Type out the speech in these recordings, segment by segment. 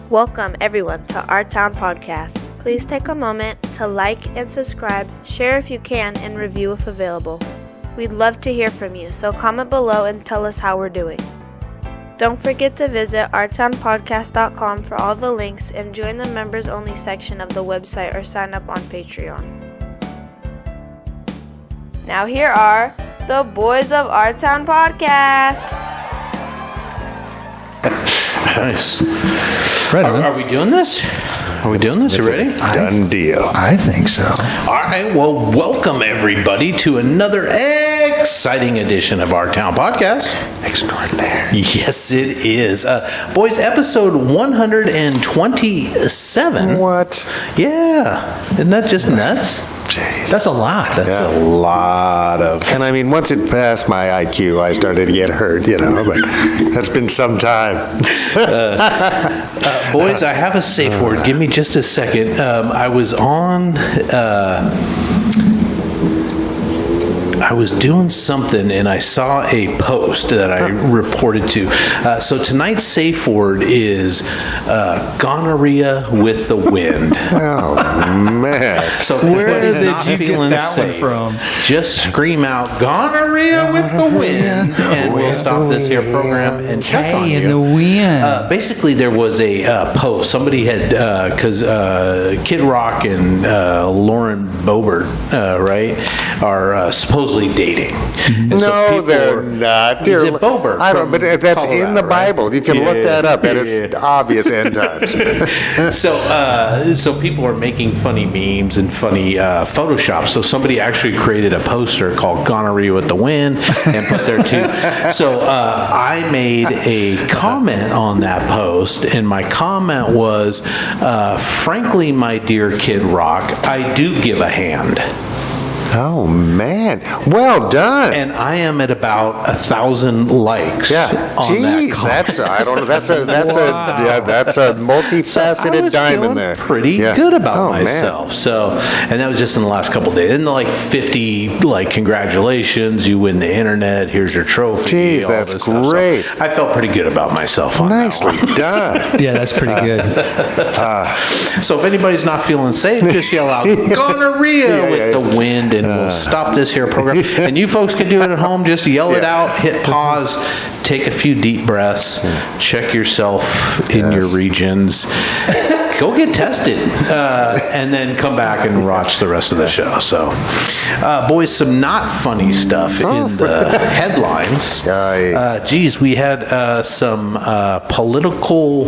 Welcome everyone to Our Town Podcast. Please take a moment to like and subscribe, share if you can, and review if available. We'd love to hear from you, so comment below and tell us how we're doing. Don't forget to visit ourtownpodcast.com for all the links and join the members only section of the website or sign up on Patreon. Now here are the boys of Our Town Podcast. Nice. Right on. Are we doing this? Are we doing this? You ready? Done deal. I think so. All right. Well, welcome everybody to another exciting edition of Our Town Podcast. Extraordinary. Yes, it is. Boys, episode 127. What? Yeah. Isn't that just nuts? Jeez. That's a lot. That's a lot of... And I mean, once it passed my IQ, I started to get hurt, but that's been some time. Boys, I have a safe word. Give me just a second. I was doing something and I saw a post that I reported to. So tonight's safe word is gonorrhea with the wind. Oh, man. So Where did you get that safe, one from? just scream out gonorrhea with the wind and we'll stop this here program and check on you. in the wind. Basically, there was a post. Somebody had, because Kid Rock and Lauren Boebert, right, are supposedly dating. And No, they're not. Is it Boebert? I don't, but that's Colorado, in the right? Bible. You can look that up. That Yeah. is obvious end times. So people are making funny memes and funny Photoshop. So somebody actually created a poster called "Gonorrhea with the Wind" and put there too. So I made a comment on that post, and my comment was, "Frankly, my dear Kid Rock, I do give a hand." Oh, man. Well done. And I am at about 1,000 likes. Yeah. on Jeez, that comment. that's a multifaceted I was diamond feeling there. pretty Yeah. good about Oh, man. myself. So, and that was just in the last couple of days. And like 50, congratulations, you win the internet. Here's your trophy. Jeez, all that's this stuff. So great. I felt pretty good about myself on Nicely that done. Yeah, that's pretty good. one. So if anybody's not feeling safe, just yell out gonorrhea with the wind, and we'll stop this here program. And you folks can do it at home. Just yell it out, hit pause, take a few deep breaths, check yourself in your regions. Go get tested, and then come back and watch the rest of the show. So, boys, some not funny stuff in the headlines. Geez, we had some political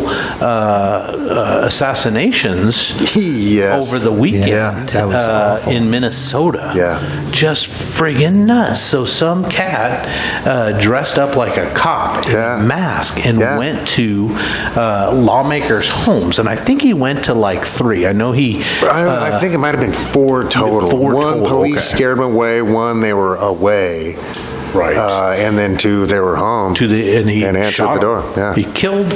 assassinations Yes. over the weekend Yeah, that was awful. in Minnesota. Yeah. Just friggin' nuts. So some cat dressed up like a cop in Yeah. a mask and Yeah. went to lawmakers' homes. And I think he went to like 3. I know he... I think it might have been 4 total. 4 one total, police okay. scared them away. One they were away. Right. And then 2 they were home. and he answered shot the door. him. Yeah. He killed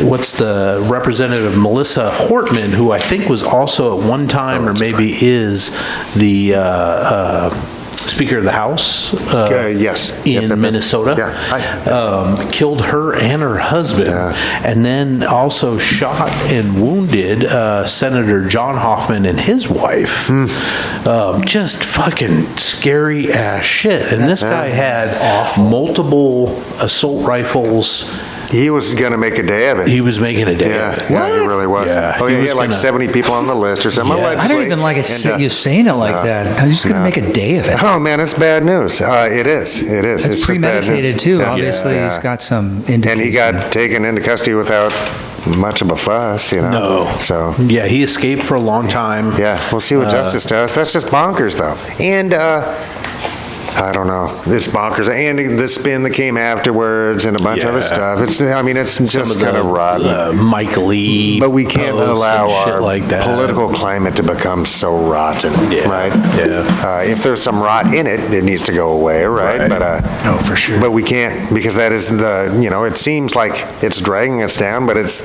what's the Representative Melissa Hortman, who I think was also at one time or maybe is the Speaker of the House yes. in Yep. Minnesota. Yeah. Killed her and her husband, and then also shot and wounded Senator John Hoffman and his wife. Just fucking scary ass shit. And this guy had multiple assault rifles. He was going to make a day of it. He was making a day Yeah, of it. yeah, he really was. Yeah, he was had like gonna- 70 people on the list or something. Yeah. I don't even like it. You saying it like that. I'm just going to make a day of it. Oh, man, it's bad news. It is. It is. It's just bad premeditated news. too. Yeah. Obviously, Yeah. he's got some indication. And he got taken into custody without much of a fuss, No. So, Yeah, he escaped for a long time. yeah, we'll see what justice does. That's just bonkers, though. And, I don't know. It's bonkers. And the spin that came afterwards and a bunch of other stuff. It's just kind of rotten. Mike Lee. But we can't posts allow and shit our like that. political climate to become so rotten, right? Yeah. If there's some rot in it, it needs to go away, right? But Oh, for sure. But we can't, because that is it seems like it's dragging us down, but it's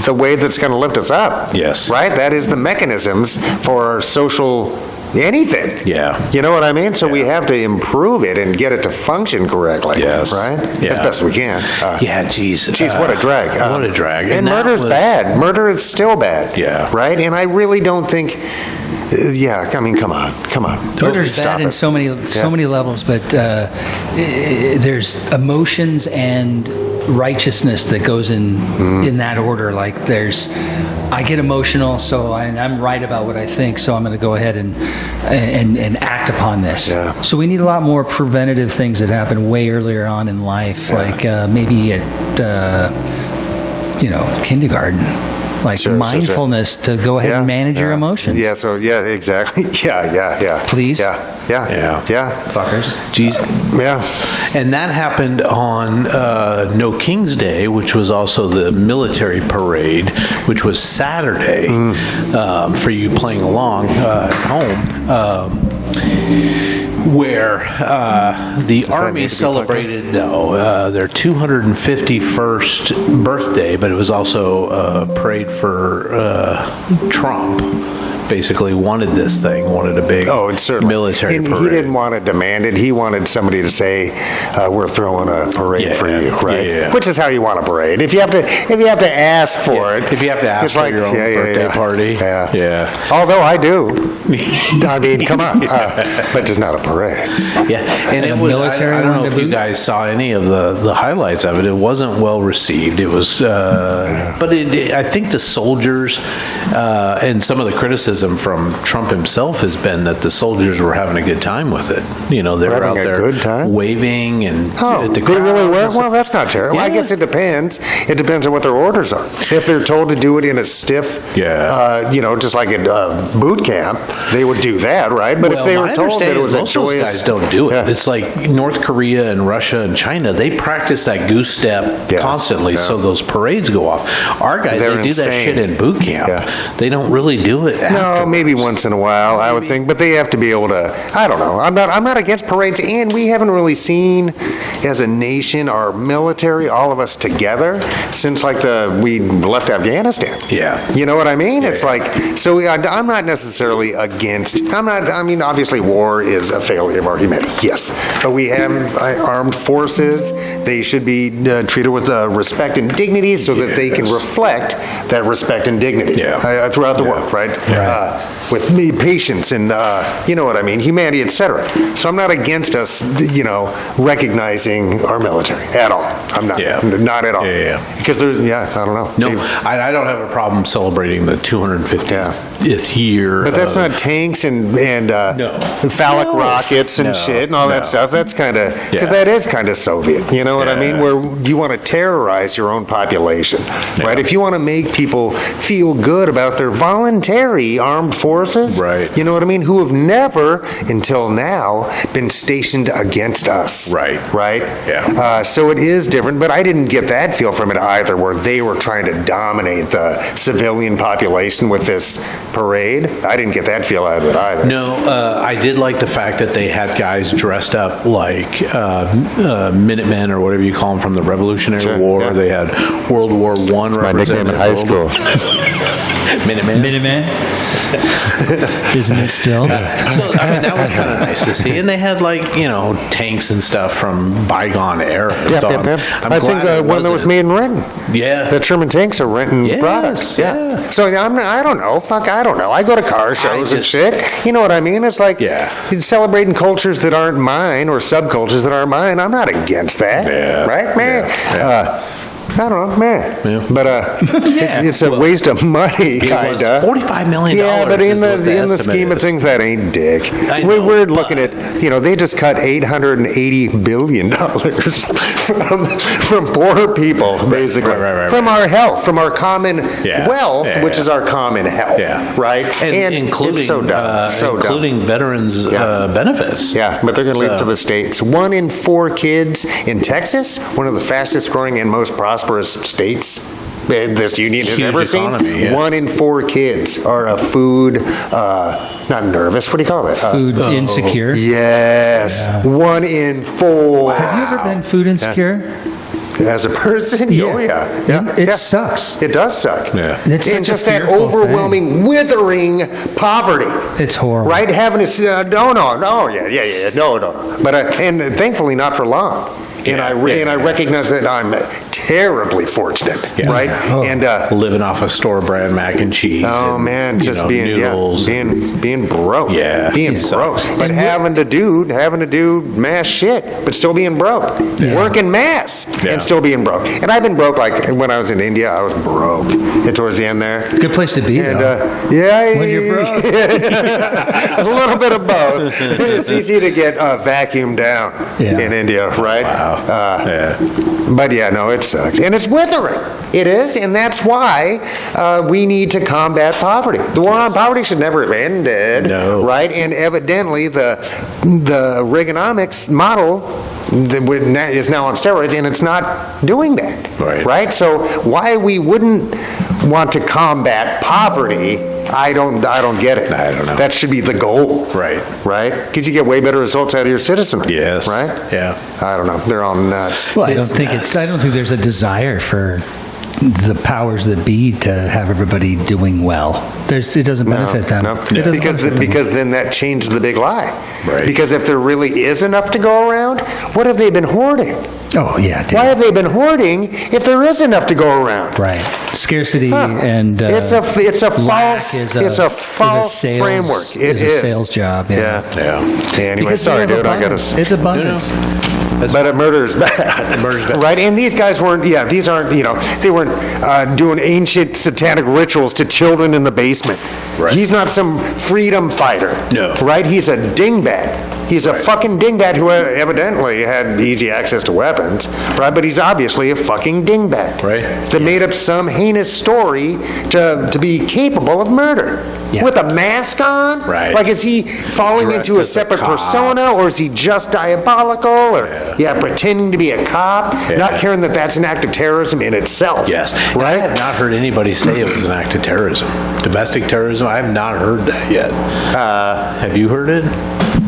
the way that's going to lift us up. Yes. Right? That is the mechanisms for social anything. Yeah. You know what I mean? So we have to improve it and get it to function correctly. Yes. Right? Yeah. As best we can. Geez, what a drag. What a drag. And murder's bad. Murder is still bad. Yeah. Right? And I really don't think... I mean, come on. Murder's Stop bad in it. so many levels, but there's emotions and righteousness that goes in that order. Like I get emotional, so I'm right about what I think, so I'm going to go ahead and act upon this. Yeah. So we need a lot more preventative things that happen way earlier on in life, like maybe at kindergarten. Like Sure, mindfulness to go ahead and manage your emotions. Yeah, exactly. Yeah. Please? Yeah. Fuckers. Jeez. Yeah. And that happened on No King's Day, which was also the military parade, which was Saturday, for you playing along at home. Where the Army celebrated their 251st birthday, but it was also a parade for Trump. Basically wanted a big military and parade. He didn't want to demand it. He wanted somebody to say, "We're throwing a parade for you," right? Yeah. Which is how you want a parade. If you have to ask for it, if you have to ask for your own birthday party, yeah. Although I do, I mean, come on, but just not a parade. Yeah, and it was. I don't know if you guys saw any of the highlights of it. It wasn't well received. It was, but I think the soldiers and some of the criticism from Trump himself has been that the soldiers were having a good time with it. They were out there waving and at the crowd. Really were? Well, that's not terrible. I guess it depends. It depends on what their orders are. If they're told to do it in a stiff, just like at boot camp, they would do that, right? But if they were told that it was a joyous... Most guys don't do it. Yeah. It's like North Korea and Russia and China. They practice that goose step constantly, so those parades go off. Our guys, they do that shit in boot camp. Yeah. They don't really do it after. No, maybe once in a while, I would think, but they have to be able to. I don't know. I'm not against parades, and we haven't really seen, as a nation, our military, all of us together, since we left Afghanistan. Yeah. You know what I mean? It's like so. I'm not necessarily against. I mean, obviously, war is a failure of our humanity. Yes, but we have armed forces. They should be treated with respect and dignity, so that they can reflect that respect and dignity throughout the world, right? With patience and you know what I mean, humanity, etc. So I'm not against us, recognizing our military at all. I'm not, not at all. Because there's, I don't know. No, I don't have a problem celebrating the 250th year. But that's not tanks and phallic rockets and shit and all that stuff. That's kind of because that is kind of Soviet. You know what I mean? Where you want to terrorize your own population, right? If you want to make people feel good about their voluntary armed forces, right? You know what I mean? Who have never, until now, been stationed against us, right? Yeah. So it is different, but I didn't get that feel from it either, where they were trying to dominate the civilian population with this parade. I didn't get that feel out of it either. No, I did like the fact that they had guys dressed up like Minutemen or whatever you call them from the Revolutionary War. Yeah. They had World War I represented. My nickname in high school. Minuteman. Isn't it still? So that was kind of nice to see. And they had tanks and stuff from bygone eras. I think one that was made in Renton. Yeah. The Sherman tanks are Renton products. Yeah. So I don't know. I don't know. I go to car shows and shit. You know what I mean? It's like celebrating cultures that aren't mine or subcultures that aren't mine. I'm not against that. Yeah. Right, man? Yeah. I don't know, man. Yeah. But it's a waste of money, kind of. $45 million. Yeah, but in the scheme of things, that ain't dick. We're looking at, they just cut $880 billion from poor people, basically. Right. From our health, from our common wealth, which is our common health. Yeah. Right? And including, it's so dumb. Including veterans' benefits. Yeah, but they're going to leave it to the states. 1 in 4 kids in Texas, one of the fastest growing and most prosperous states this union has ever seen. 1 in 4 kids are a food, not nervous, what do you call it? Food insecure? Yes. 1 in 4. Have you ever been food insecure? As a person, oh yeah. It sucks. It does suck. Yeah. It's such And a just that fearful overwhelming, withering poverty. It's horrible. Right? Having to, no. But, and thankfully not for long. And I recognize that I'm terribly fortunate, right? Oh. And living off a store brand mac and cheese. oh and, man, just being noodles. being broke. Yeah, being it broke. sucks. But having to do mass shit, but still being broke. Working mass and still being broke. And I've been broke like when I was in India. I was broke towards the end there. Good place to be, And though. when you're broke. a little bit of both. It's easy to get vacuumed down in India, right? Wow. But yeah, no, it sucks. And it's withering. It is, and that's why we need to combat poverty. The war on poverty should never have ended, right? And evidently the Reaganomics model is now on steroids, and it's not doing that, right? So why we wouldn't want to combat poverty, I don't get it. I don't know. That should be the goal. Right? Because you get way better results out of your citizenry. Yes. Right? Yeah. I don't know. They're all nuts. Well, I don't think there's a desire for the powers that be to have everybody doing well. It doesn't benefit them. No. It doesn't benefit them. Because then that changes the big lie. Right. Because if there really is enough to go around, what have they been hoarding? Oh, yeah. Dude. Why have they been hoarding if there is enough to go around? Right. Scarcity and it's a false sales, framework. It is a sales job. Yeah. Anyway, Because sorry, they have dude. I got abundance. to. It's abundance. But murder is bad. Murder's bad. Right? And these guys weren't, these aren't, they weren't doing ancient satanic rituals to children in the basement. Right. He's not some freedom fighter. No. Right? He's a dingbat. He's a fucking dingbat who evidently had easy access to weapons, right? But he's obviously a fucking dingbat. Right. That made up some heinous story to be capable of murder. Yeah. With a mask on? Right. Like, is he falling Dressed into a as a separate cop. persona, or is he just diabolical, or pretending to be a cop, not caring that that's an act of terrorism in itself? Yes. Right? I have not heard anybody say it was an act of terrorism. Domestic terrorism, I have not heard that yet. Have you heard it?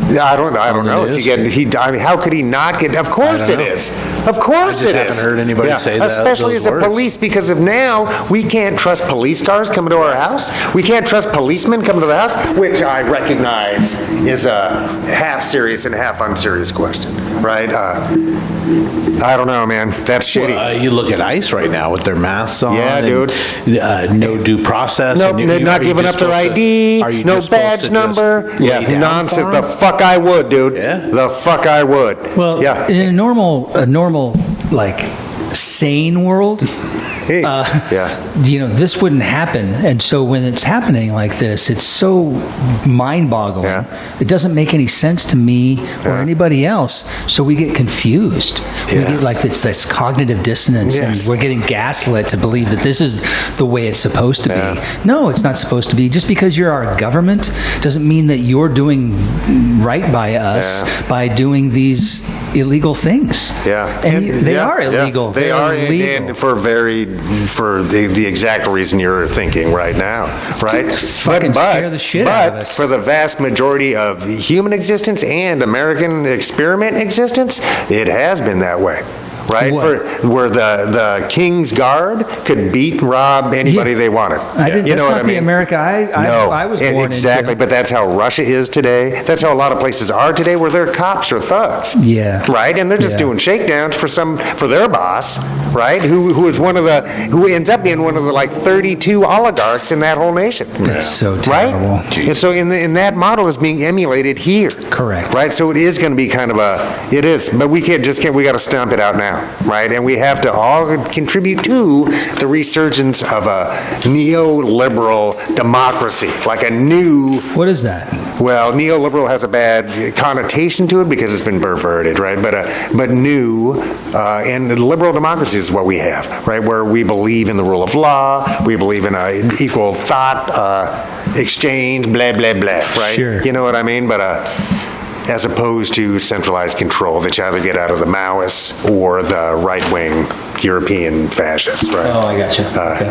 I don't know. Is he getting? I mean, how could he not get? Of course it is. Of course it is. I just haven't heard anybody say that. Especially as a police, because of now we can't trust police cars coming to our house. We can't trust policemen coming to the house, which I recognize is a half serious and half unserious question, right? I don't know, man. That's shitty. Well, you look at ICE right now with their masks on. Yeah, dude. No due process. No, they're not giving up their ID. No badge number. Yeah, nonsense. The fuck I would, dude. Yeah. The fuck I would. Well, in a normal like sane world, this wouldn't happen. And so when it's happening like this, it's so mind-boggling. Yeah. It doesn't make any sense to me or anybody else. So we get confused. We get like this cognitive dissonance, and we're getting gaslit to believe that this is the way it's supposed to be. No, it's not supposed to be. Just because you're our government doesn't mean that you're doing right by us by doing these illegal things. Yeah. And they are illegal. They are illegal. And for the exact reason you're thinking right now, right? Fucking scare the shit out of us. For the vast majority of human existence and American experiment existence, it has been that way. Right? Where the King's Guard could beat and rob anybody they wanted. That's not the America I was born exactly, into. but that's how Russia is today. That's how a lot of places are today, where their cops are thugs. Yeah. Right? And they're just doing shakedowns for their boss, right? Who ends up being one of the like 32 oligarchs in that whole nation. That's so terrible. Right? And so in that model is being emulated here. Correct. Right? So it is going to be kind of it is, but we can't, we got to stomp it out now. Right? And we have to all contribute to the resurgence of a neoliberal democracy, like a new... What is that? Well, neoliberal has a bad connotation to it because it's been perverted, right? But new and liberal democracy is what we have, right? Where we believe in the rule of law, we believe in equal thought exchange, blah, blah, blah, right? Sure. You know what I mean? But... as opposed to centralized control that you either get out of the Maoists or the right-wing European fascists, right? Oh, I got you. Okay.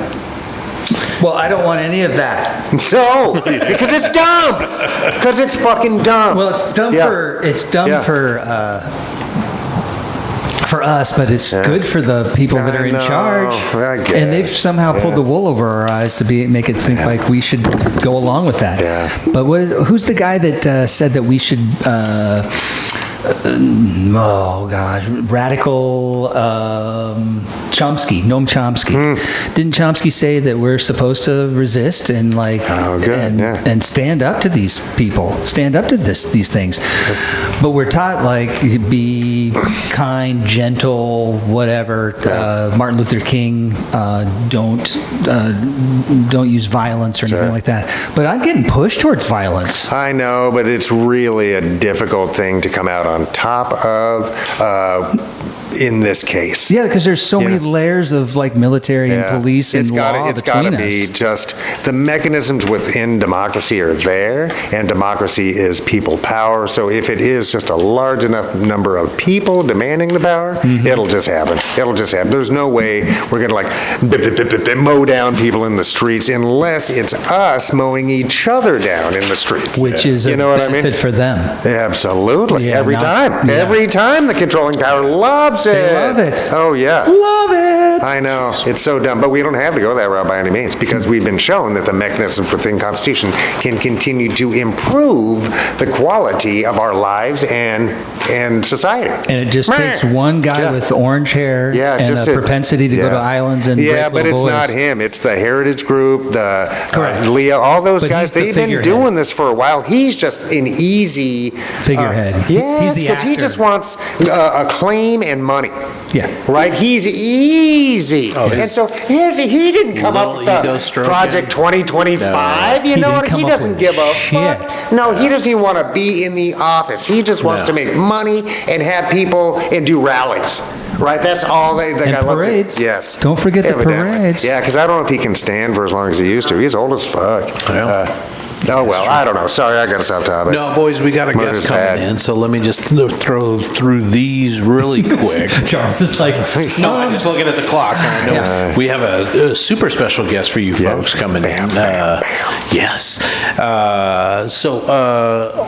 Well, I don't want any of that. No, because it's dumb. Because it's fucking dumb. Well, it's dumb for for us, but it's good for the people that are in charge. I guess. And they've somehow pulled the wool over our eyes to make it think like we should go along with that. Yeah. But who's the guy that said that we should? Oh gosh, radical Chomsky, Noam Chomsky. Didn't Chomsky say that we're supposed to resist and and stand up to these people, stand up to these things? But we're taught like be kind, gentle, whatever. Martin Luther King, don't use violence or anything like that. But I'm getting pushed towards violence. I know, but it's really a difficult thing to come out on top of in this case. Yeah, because there's so many layers of like military and police and law It's got to between be us. just the mechanisms within democracy are there, and democracy is people power. So if it is just a large enough number of people demanding the power, it'll just happen. It'll just happen. There's no way we're going to like mow down people in the streets unless it's us mowing each other down in the streets. Which is a benefit for them. Absolutely. Yeah, Every time. Every time the controlling power loves it. They love it. Oh, yeah. Love it. I know. It's so dumb. But we don't have to go that route by any means because we've been shown that the mechanisms within Constitution can continue to improve the quality of our lives and society. And it just takes one guy with orange hair and a propensity to go to islands and break but it's boys. not him. It's the Heritage Group, the Leo, all those guys. They've been doing this for a while. He's just an easy figurehead. Yes, because he just wants acclaim and money. Yeah. Right? He's easy. And so he didn't come up with the Project 2025. No. You know what? He doesn't give a shit. fuck. No, he doesn't even want to be in the office. He just wants to make money and have people and do rallies. Right, that's all they and got. Parades. Yes. Don't forget the parades. Yeah, because I don't know if he can stand for as long as he used to. He's old as fuck. Oh, well, I don't know. Sorry, I got us off topic. No, boys, we got a guest coming in, so let me just throw through these really quick. Charles is like, no, I'm just looking at the clock. And I know we have a super special guest for you folks coming in. Yes.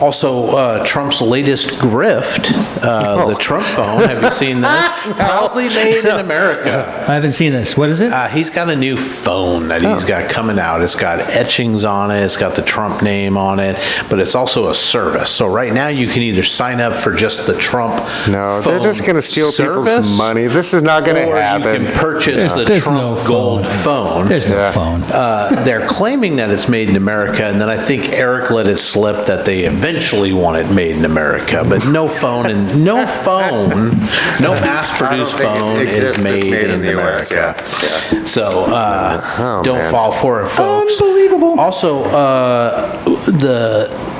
Also, Trump's latest grift, the Trump phone. Have you seen that? Proudly made in America. I haven't seen this. What is it? He's got a new phone that he's got coming out. It's got etchings on it. It's got the Trump name on it, but it's also a service. So right now you can either sign up for just the Trump No, phone they're just going to steal service, people's money. This is not going to happen. You can purchase the Trump Gold phone. There's no phone. They're claiming that it's made in America, and then I think Eric let it slip that they eventually want it made in America. But no phone, no mass-produced phone is made in America. Yeah. So don't fall for it, folks. Unbelievable. Also,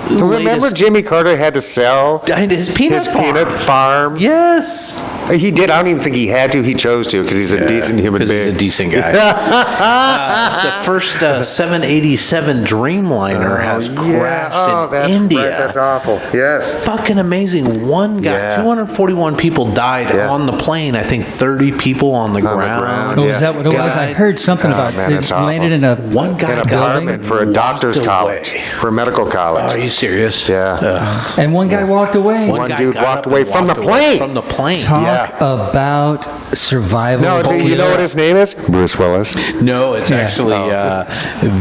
Remember Jimmy Carter had to sell his peanut farm? Yes. He did. I don't even think he had to. He chose to because he's a decent human being. He's a decent guy. The first 787 Dreamliner has crashed in India. Right. That's awful. Yes. Fucking amazing. One guy, 241 people died on the plane. I think 30 people on the ground. Oh, is that what it was? I heard something about it landed in a apartment for a doctor's college, for a medical college. Are you serious? Yeah. And one guy walked away. One dude walked away from the plane. From the plane. Talk about survival. No, you know what his name is? Bruce Willis. No, it's actually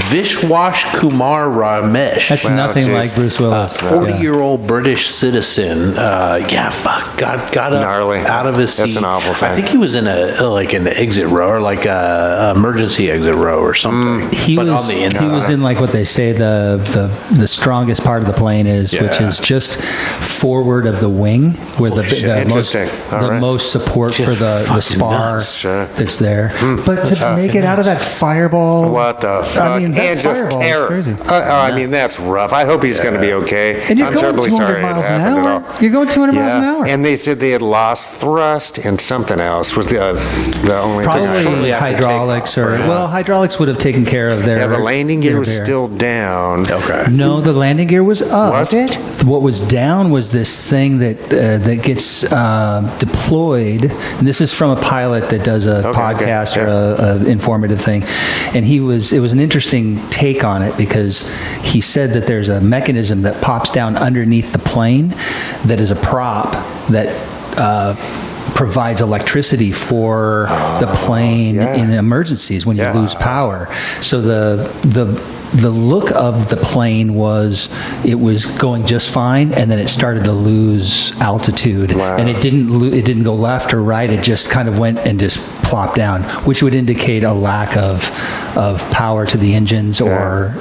Vishwash Kumar Ramesh. That's nothing like Bruce Willis. 40-year-old British citizen. Got gnarly out of his seat. That's an awful thing. I think he was in an exit row, or like a emergency exit row or something. He was in like what they say the strongest part of the plane is, which is just forward of the wing, where the most support for the spar that's there. But to make it out of that fireball, what the fuck? I mean, and just terror. I mean, that's rough. I hope he's going to be okay. And you're I'm going terribly 200 sorry miles it an happened hour. at all. You're going 200 miles an hour. And they said they had lost thrust and something else was the only thing. Probably hydraulics hydraulics would have taken care of their. Yeah, the landing gear was still down. Okay. No, the landing gear was up. Was it? What was down was this thing that gets deployed. And this is from a pilot that does a podcast or a informative thing. And it was an interesting take on it because he said that there's a mechanism that pops down underneath the plane that is a prop that provides electricity for the plane in emergencies when you lose power. So the look of the plane was going just fine, and then it started to lose altitude, and it didn't go left or right. It just kind of went and just plopped down, which would indicate a lack of power to the engines or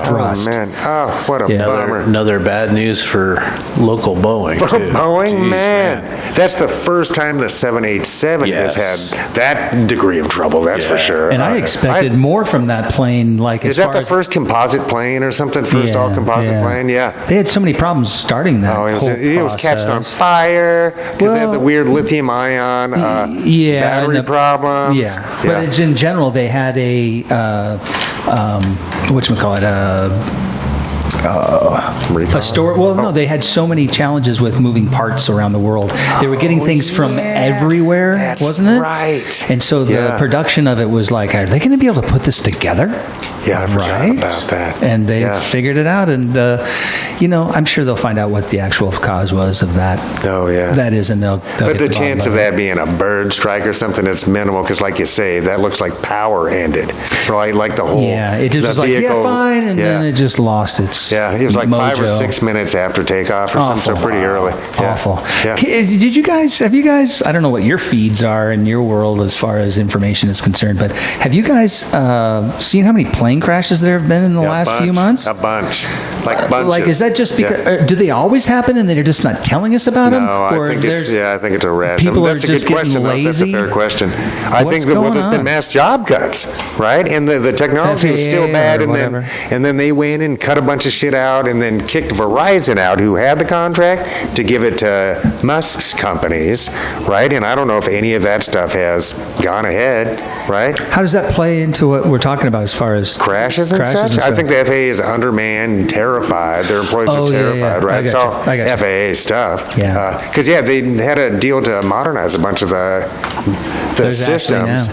thrust. Oh man! Oh, what a bummer! Another bad news for local Boeing. For too. Boeing, Jeez, man, that's the first time the 787 has had that degree of trouble. That's for sure. And I expected more from that plane. Like, is that the first composite plane or something? First all composite plane? Yeah. They had so many problems starting that. Oh, it was catching on fire because they had the weird lithium ion battery problem. Yeah, but it's in general they had a whatchamacallit, a store. Well, no, they had so many challenges with moving parts around the world. They were getting things from everywhere, wasn't it? Right. And so the production of it was like, are they going to be able to put this together? Yeah, I forgot about that. And they figured it out, and I'm sure they'll find out what the actual cause was of that. Oh yeah, that is, and they'll but the chance of that being a bird strike or something, it's minimal because, like you say, that looks like power ended, right? Like the whole it just was vehicle, like fine, and then it just lost its it was like mojo. 5 or 6 minutes after takeoff or something, so pretty early. Awful. Yeah. Have you guys? I don't know what your feeds are in your world as far as information is concerned, but have you guys seen how many plane crashes there have been in the last few months? A bunch, like bunches. Like, is that just because? Do they always happen and they're just not telling us about them? No, I think it's a rash. People that's are a just good question. getting lazy. That's a fair question. I think that there's been mass job cuts, right? And the technology was still bad, and then they went and cut a bunch of shit out, and then kicked Verizon out, who had the contract, to give it to Musk's companies, right? And I don't know if any of that stuff has gone ahead, right? How does that play into what we're talking about as far as crashes and such? I think the FAA is undermanned and terrified. Their employees are terrified, right? It's all FAA stuff. Yeah. Because they had a deal to modernize a bunch of the systems.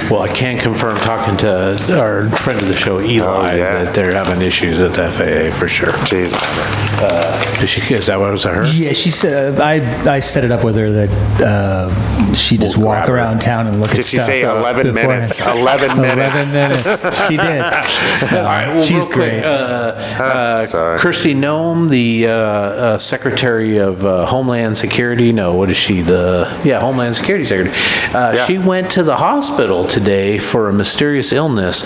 Well, I can confirm, talking to our friend of the show, Eli, that they're having issues at the FAA for sure. Jeez. Is that what I heard? Yeah, she said, I set it up with her that she just walk around town and look at stuff. Did she say 11 minutes? 11 minutes. 11 minutes. She did. All right, well, she's great. Kristi Noem, the Secretary of Homeland Security. No, what is she? Homeland Security Secretary. She went to the hospital today for a mysterious illness.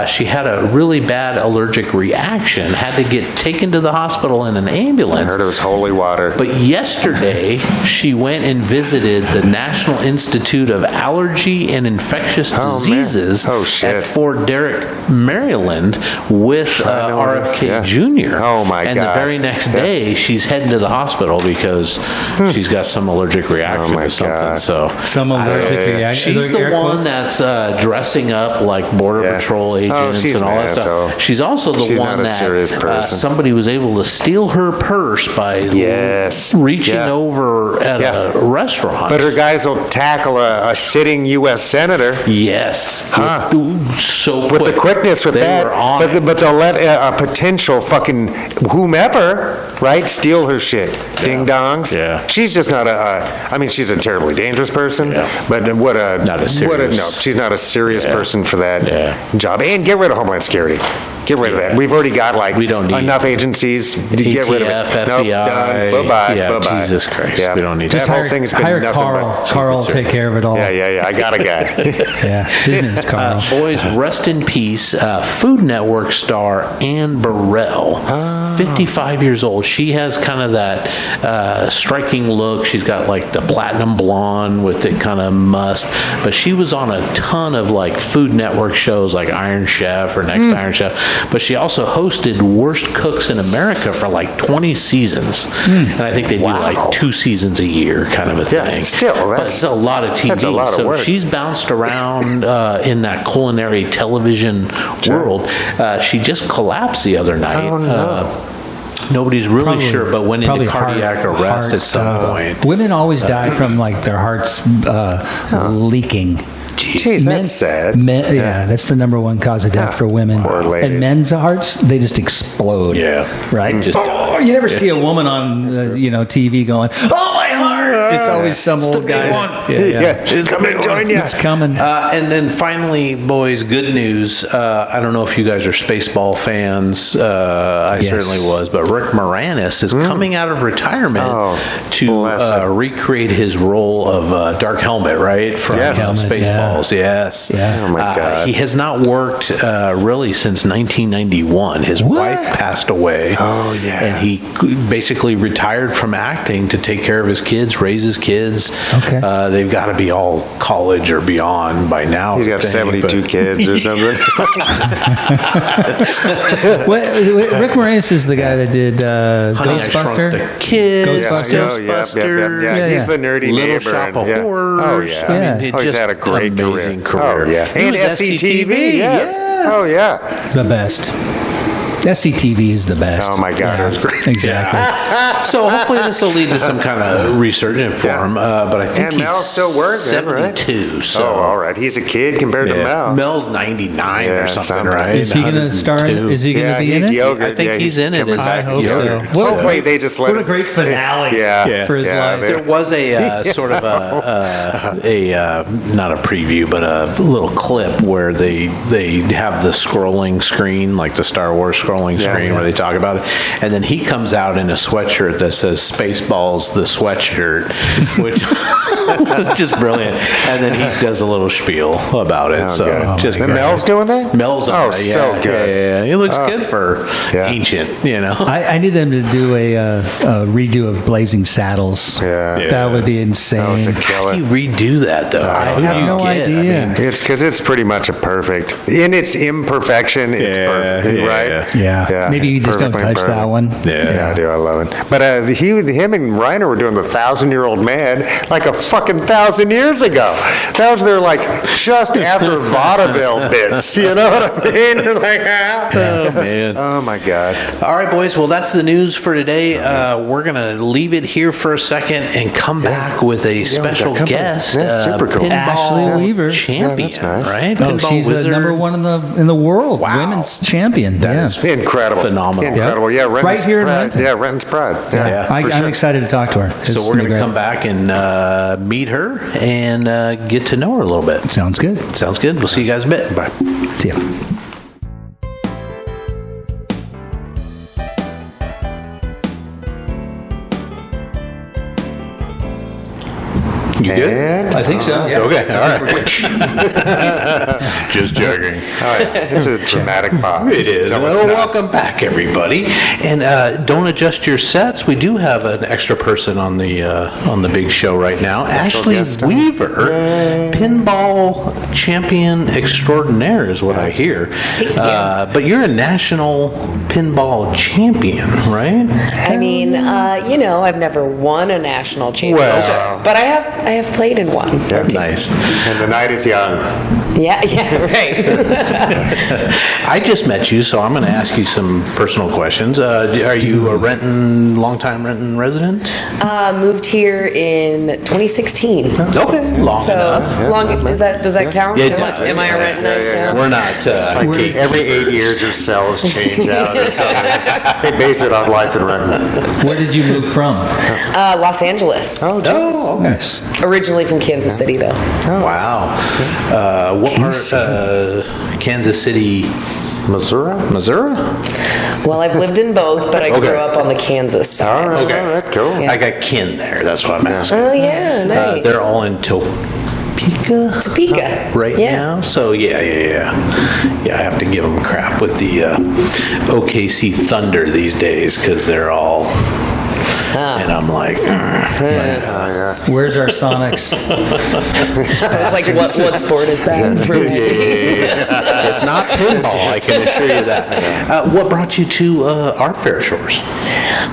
She had a really bad allergic reaction, had to get taken to the hospital in an ambulance. I heard it was holy water. But yesterday, she went and visited the National Institute of Allergy and Infectious Diseases at Fort Derrick, Maryland, with RFK Jr. Oh, my God. And the very next day, she's heading to the hospital because she's got some allergic reaction to something. So some allergic reaction. She's the one that's dressing up like Border Patrol agents and all that stuff. She's also the one that somebody was able to steal her purse by reaching over at a restaurant. But her guys will tackle a sitting U.S. senator. Yes. So with the quickness with that. But they'll let a potential fucking whomever, right, steal her shit. Ding dongs. Yeah. She's just not she's a terribly dangerous person, but she's not a serious person for that job. And get rid of Homeland Security. Get rid of that. We've already got enough agencies to get rid of it. FBI, nope, done. Bye-bye. Jesus Christ. Yeah. We don't need that. That whole thing has been hire nothing Carl. Carl will take care of it all. Yeah. I got a guy. His name's Carl. Boys, rest in peace. Food Network star Ann Burrell, 55 years old. She has kind of that striking look. She's got like the platinum blonde with the kind of must. But she was on a ton of like Food Network shows like Iron Chef or Next Iron Chef. But she also hosted Worst Cooks in America for like 20 seasons. And I think they do like 2 seasons a year kind of a thing. But it's a lot of TV. That's a lot of work. She's bounced around in that culinary television world. She just collapsed the other night. Oh, no. Nobody's really sure, but went into cardiac arrest at some point. Women always die from like their hearts leaking. Jeez, that's sad. That's the number one cause of death for women. Poor ladies. And men's hearts, they just explode. Yeah. Right? Just you never see a woman on TV going, "Oh, my heart!" It's always some old guy. Yeah. Come and join you. It's coming. And then finally, boys, good news. I don't know if you guys are Spaceball fans. I certainly was. But Rick Moranis is coming out of retirement to recreate his role of Dark Helmet, right? From Spaceballs. Yes. Yeah. Oh, my God. He has not worked really since 1991. His wife passed away. Oh, yeah. And he basically retired from acting to take care of his kids, raise his kids. Okay. They've got to be all college or beyond by now. He's got 72 kids or something. Rick Moranis is the guy that did Honey, I Shrunk Ghostbuster. the Kids, Ghostbusters. Yeah. He's the nerdy Little neighbor. Shop of yeah. Horrors. Oh, yeah. Yeah. I mean, He's just had a great amazing career. career. Oh, yeah. He And was SCTV, yes. Oh, yeah. The best. SCTV is the best. Oh, my God. It was great. Exactly. So hopefully this will lead to some kind of resurgence for him. But I think And he's Mel's still working, 72. right? So all right. He's a kid compared to Mel. Mel's 99 Yeah, or something, something. right? Is he going to star in 102. Is he going to be in he's it? yogurt. I think he's in it coming as back I hope as so. yogurt. What- Hopefully they just let What a him. great finale Yeah. for his life. There was a sort of a not a preview, but a little clip where they have the scrolling screen, like the Star Wars scrolling screen, where they talk about it, and then he comes out in a sweatshirt that says "Spaceballs," the sweatshirt, which was just brilliant. And then he does a little spiel about it. So good. just And great. Mel's doing that? Mel's on Oh, it, so yeah, good. Yeah. He looks good for Yeah. ancient, you know. I need them to do a redo of Blazing Saddles. Yeah. That would be insane. Oh, it's a How killer. do you redo that though? I Who do have you no get? idea. It's because it's pretty much a perfect. In its imperfection, it's perfect, right? Yeah. Maybe you just don't perfectly touch that perfect. one. Yeah, I do. I love it. But him and Reiner were doing the 1,000-Year-Old Man like a fucking 1,000 years ago. That was their like just after vaudeville bits. You know what I mean? They're like, Oh man. oh my God. All right, boys. Well, that's the news for today. We're gonna leave it here for a second and come back with a special company. guest. Yeah, super cool. Pinball Ashley Weaver. champion, Yeah, that's nice. right? Oh, Pinball she's the wizard. number one in the world. Wow. Women's champion. That yeah. is Incredible. Phenomenal. Incredible. Yeah, Renton's Right here in Pride. Renton. Yeah, Renton's Pride. Yeah. I'm for sure. excited to talk to her. So It's we're going to great. come back and meet her and get to know her a little bit. Sounds good. Sounds good. We'll see you guys in a bit. Bye. See ya. You good? And I think so. Yeah. Okay. All right. Just joking. all right, it's a dramatic pause. It is. Tell Well, it's not. welcome back, everybody. And don't adjust your sets. We do have an extra person on the big show right now. Ashley guest star. Weaver, pinball champion extraordinaire, is what I hear. But you're a national pinball champion, right? I mean, I've never won a national championship, Well. but I have played in one. Yeah. Nice. And the night is young. Yeah, right. I just met you, so I'm going to ask you some personal questions. Are you a longtime Renton resident? Moved here in 2016. Okay, long So enough. long. Does that count? Yeah, it Am I- does. Am I a Renton? Yeah. We're not. Like every 8 years, your cells change out or something. They base it on life in Renton. Where did you move from? Los Angeles. Oh, Oh, okay. Nice. Originally from Kansas City, though. Wow. What part? Kansas City, Missouri? Missouri? Well, I've lived in both, but I Okay. grew up on the Kansas side. All right, Okay. all right, cool. Yeah. I got kin there. That's what I'm asking. Oh yeah, nice. They're all in Topeka. Topeka. Right Yeah. now, so yeah. I have to give them crap with the OKC Thunder these days because they're all, and I'm like, Where's our Sonics? I was like, what sport is that? it's not pinball. I can assure you that. What brought you to our fair shores?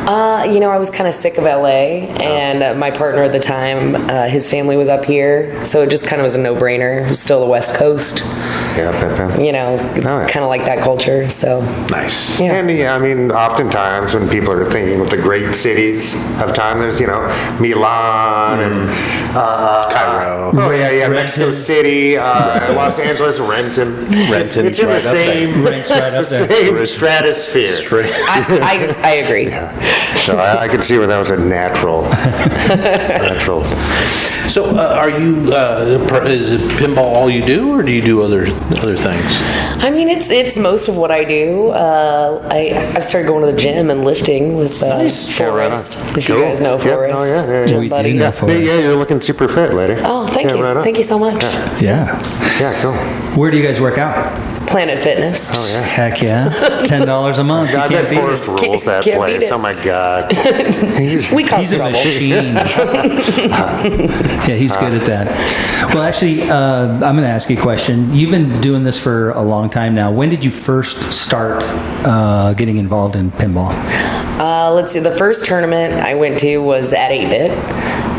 I was kind of sick of LA, and my partner at the time, his family was up here, so it just kind of was a no-brainer. It was still the West Coast. You know, kind of like that culture. So Nice. yeah. And I mean, oftentimes when people are thinking of the great cities of time, there's, Milan and Cairo. Oh yeah, Mexico City, Los Angeles, Renton. Renton's It's in right the up there. same, Ranks right up there. same stratosphere. Straight. I agree. So I could see where that was a natural. So, are you? Is pinball all you do, or do you do other things? I mean, it's most of what I do. I've started going to the gym and lifting with Forrest. If you guys know Forrest. Oh yeah. Gym We do buddies. know Yeah, Forrest. you're looking super fit, lady. Oh, thank you. right on. Thank you so much. Yeah. Yeah, cool. Where do you guys work out? Planet Fitness. Oh yeah. Heck yeah. $10 a month. You I can't bet beat Forrest it. rules that Can't beat place. it. Oh my God. We cause He's a trouble. machine. Yeah, he's good at that. Well, actually, I'm going to ask you a question. You've been doing this for a long time now. When did you first start getting involved in pinball? Let's see. The first tournament I went to was at 8-Bit,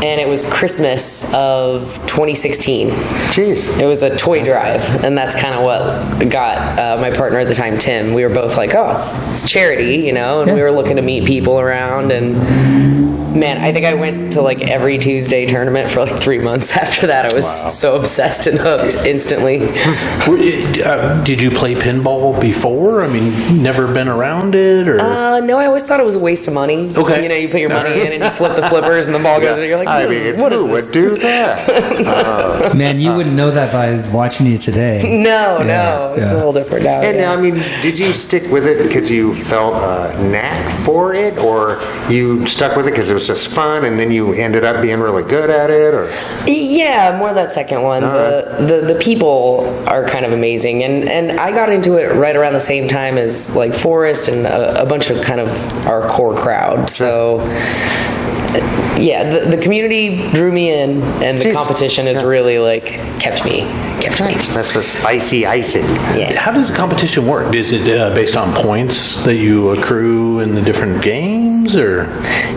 and it was Christmas of 2016. Jeez. It was a toy drive, and that's kind of what got my partner at the time, Tim. We were both like, "Oh, it's charity," and Yeah. we were looking to meet people around. And man, I think I went to like every Tuesday tournament for like 3 months after that. I was so obsessed and hooked instantly. Did you play pinball before? I mean, never been around it, or? No, I always thought it was a waste of money. Okay. You put your money in and you flip the flippers and the ball goes. You're like, I this, mean, what is who this? would do that? Man, you wouldn't know that by watching you today. No, Yeah, it's yeah. a little different now. And yeah. I mean, did you stick with it because you felt a knack for it, or you stuck with it because it was just fun, and then you ended up being really good at it, or? Yeah, more that second one. The people are kind of amazing, and I got into it right around the same time as like Forrest and a bunch of kind of our core crowd. So yeah, the community drew me in, and the Jeez. competition has really like kept me. That's the spicy icing. Yeah. How does the competition work? Is it based on points that you accrue in the different games, or?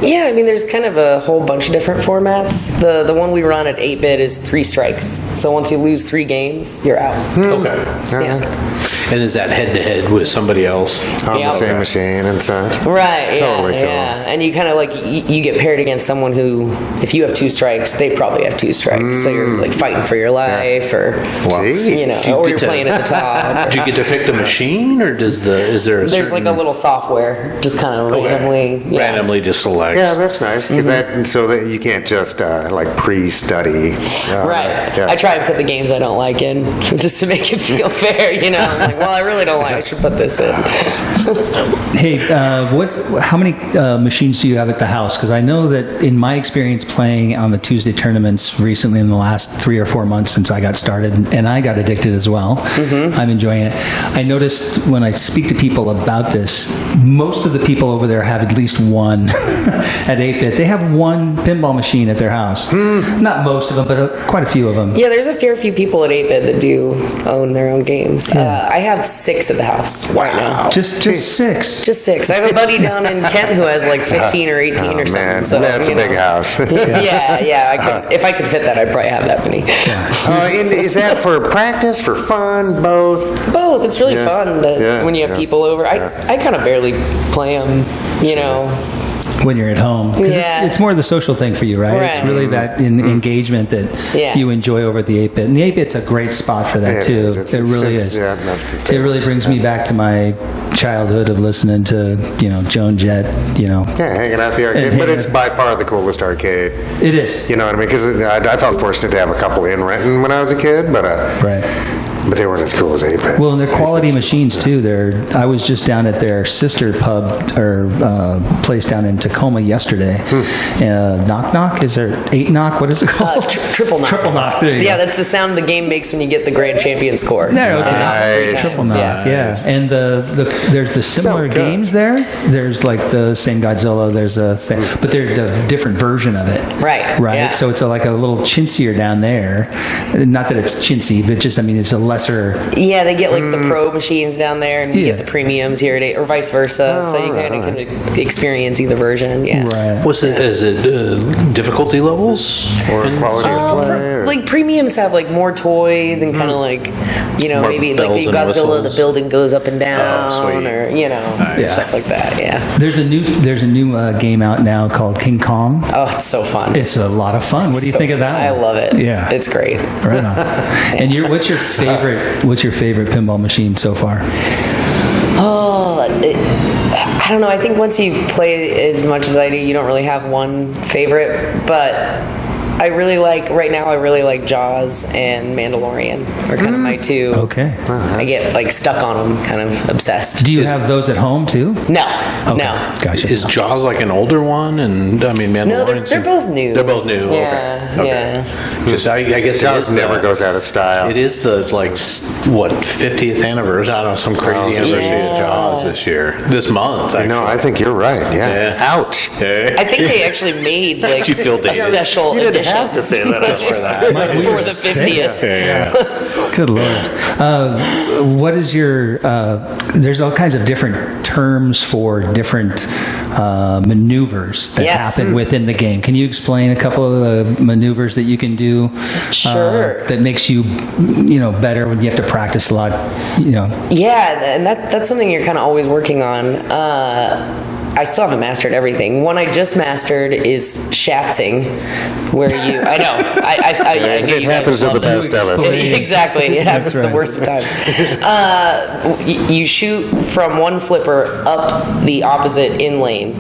Yeah, I mean, there's kind of a whole bunch of different formats. The one we run at 8-Bit is 3 strikes. So once you lose 3 games, you're out. Okay. Yeah. And is that head to head with somebody else? On Yeah. the same machine and such. Right. Yeah. Totally cool. Yeah. And you kind of like you get paired against someone who, if you have 2 strikes, they probably have 2 strikes. So you're like fighting for your life, or Jeez. you or get you're to- playing at the top. Do you get to pick the machine, or is there a There's certain, like a little software, just kind of Okay. randomly. just selects? Yeah, that's nice, because so that you can't just like pre-study. Right. Yeah. I try and put the games I don't like in just to make it feel fair. I'm like, well, I really don't like. I should put this in. Hey, how many machines do you have at the house? Because I know that in my experience playing on the Tuesday tournaments recently in the last 3 or 4 months since I got started, and I got addicted as well, I'm enjoying it. I noticed when I speak to people about this, most of the people over there have at least one at 8-Bit. They have one pinball machine at their house. Not most of them, but quite a few of them. Yeah, there's a fair few people at 8-Bit that do own their own games. I have 6 at the house right now. Just 6. Just 6. I have a buddy down in Kent who has like 15 or 18 or something. Man, So that's a big house. Yeah. If I could fit that, I'd probably have that many. And is that for practice, for fun, both? Both. It's really fun when you have yeah. people over. I kind of barely play them, When you're at home. 'Cause Yeah. it's more the social thing for you, right? It's Right. really that engagement that Yeah. you enjoy over at the 8-Bit. And the 8-Bit's a great spot for that, It too. is. It really is. Yeah, It really brings me back to my childhood of listening to, Joan Jett, Yeah, hanging out the arcade. And But hanging it's out- by far the coolest arcade. It is. You know what I mean? Because I felt fortunate to have a couple in Renton when I was a kid, but Right. but they weren't as cool as 8-Bit. Well, and they're quality machines too. I was just down at their sister pub or place down in Tacoma yesterday. Knock Knock, is there 8 Knock? What is it called? Triple knock. Triple Knock. There you Yeah, go. that's the sound the game makes when you get the grand champion score. There, okay. It knocks 3 Nice. times. Triple Knock, yeah. And there's the similar good. games there. There's like the same Godzilla. There's a thing, but they're a different version of it. Right, Right. yeah. So it's like a little chintzier down there. Not that it's chintzy, but just it's a lesser. Yeah, they get like the pro machines down there, and we get the premiums here at or vice versa. So you kind of can experience either version. Yeah. Right. Is it difficulty levels Or quality of play? Or? Like premiums have like more toys and kind of like, you know, More maybe like bells the and Godzilla, the whistles. building goes up and down, sweet. or you know, stuff like that. Yeah. There's a new game out now called King Kong. Oh, it's so fun. It's a lot of fun. What do you think of that I one? love it. Yeah. It's great. Right on. And what's your favorite pinball machine so far? I don't know. I think once you play as much as I do, you don't really have one favorite. But I really like Jaws and Mandalorian are kind of my two. Okay. I get like stuck on them, kind of obsessed. Do you have those at home too? No, Okay. no. Gotcha. Is Jaws like an older one? And I mean, No, Mandalorian. they're both new. They're both new. Yeah, okay. yeah. Just I guess Jaws it is never goes out of style. It is the 50th anniversary. I don't know, some crazy anniversary of Jaws this month. I know. I think you're right. Yeah. Ouch. I think they actually made like You feel a dated. special You didn't edition have to say that. just for that. Mike, we for were the saying 50th. Yeah. Good Lord. What is your, there's all kinds of different terms for different maneuvers that Yes. happen within the game. Can you explain a couple of the maneuvers that you can do? Sure. That makes you, better when you have to practice a lot, Yeah, and that's something you're kind of always working on. I still haven't mastered everything. One I just mastered is shatzing, where you. I know. I knew It you guys happens to would the love best of us. Exactly. It happens That's the worst of times. You shoot from one flipper up the opposite in lane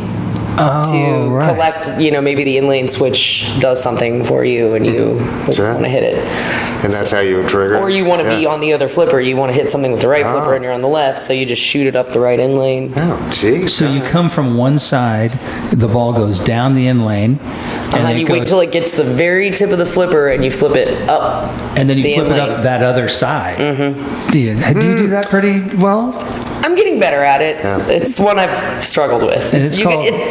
to right. collect. Maybe the in lane switch does something for you, and you Sure. want to hit it. And that's how you would trigger. Or you want to be on the other flipper. You want to hit something with the right flipper, and you're on the left, so you just shoot it up the right in lane. Oh, geez. So you come from one side, the ball goes down the in lane, and then You it wait goes, till it gets to the very tip of the flipper, and you flip it up. and then you the flip in it up lane. that other side. Mm-hmm. Do you do that pretty well? I'm getting better at it. It's one I've struggled with. And it's called you gotta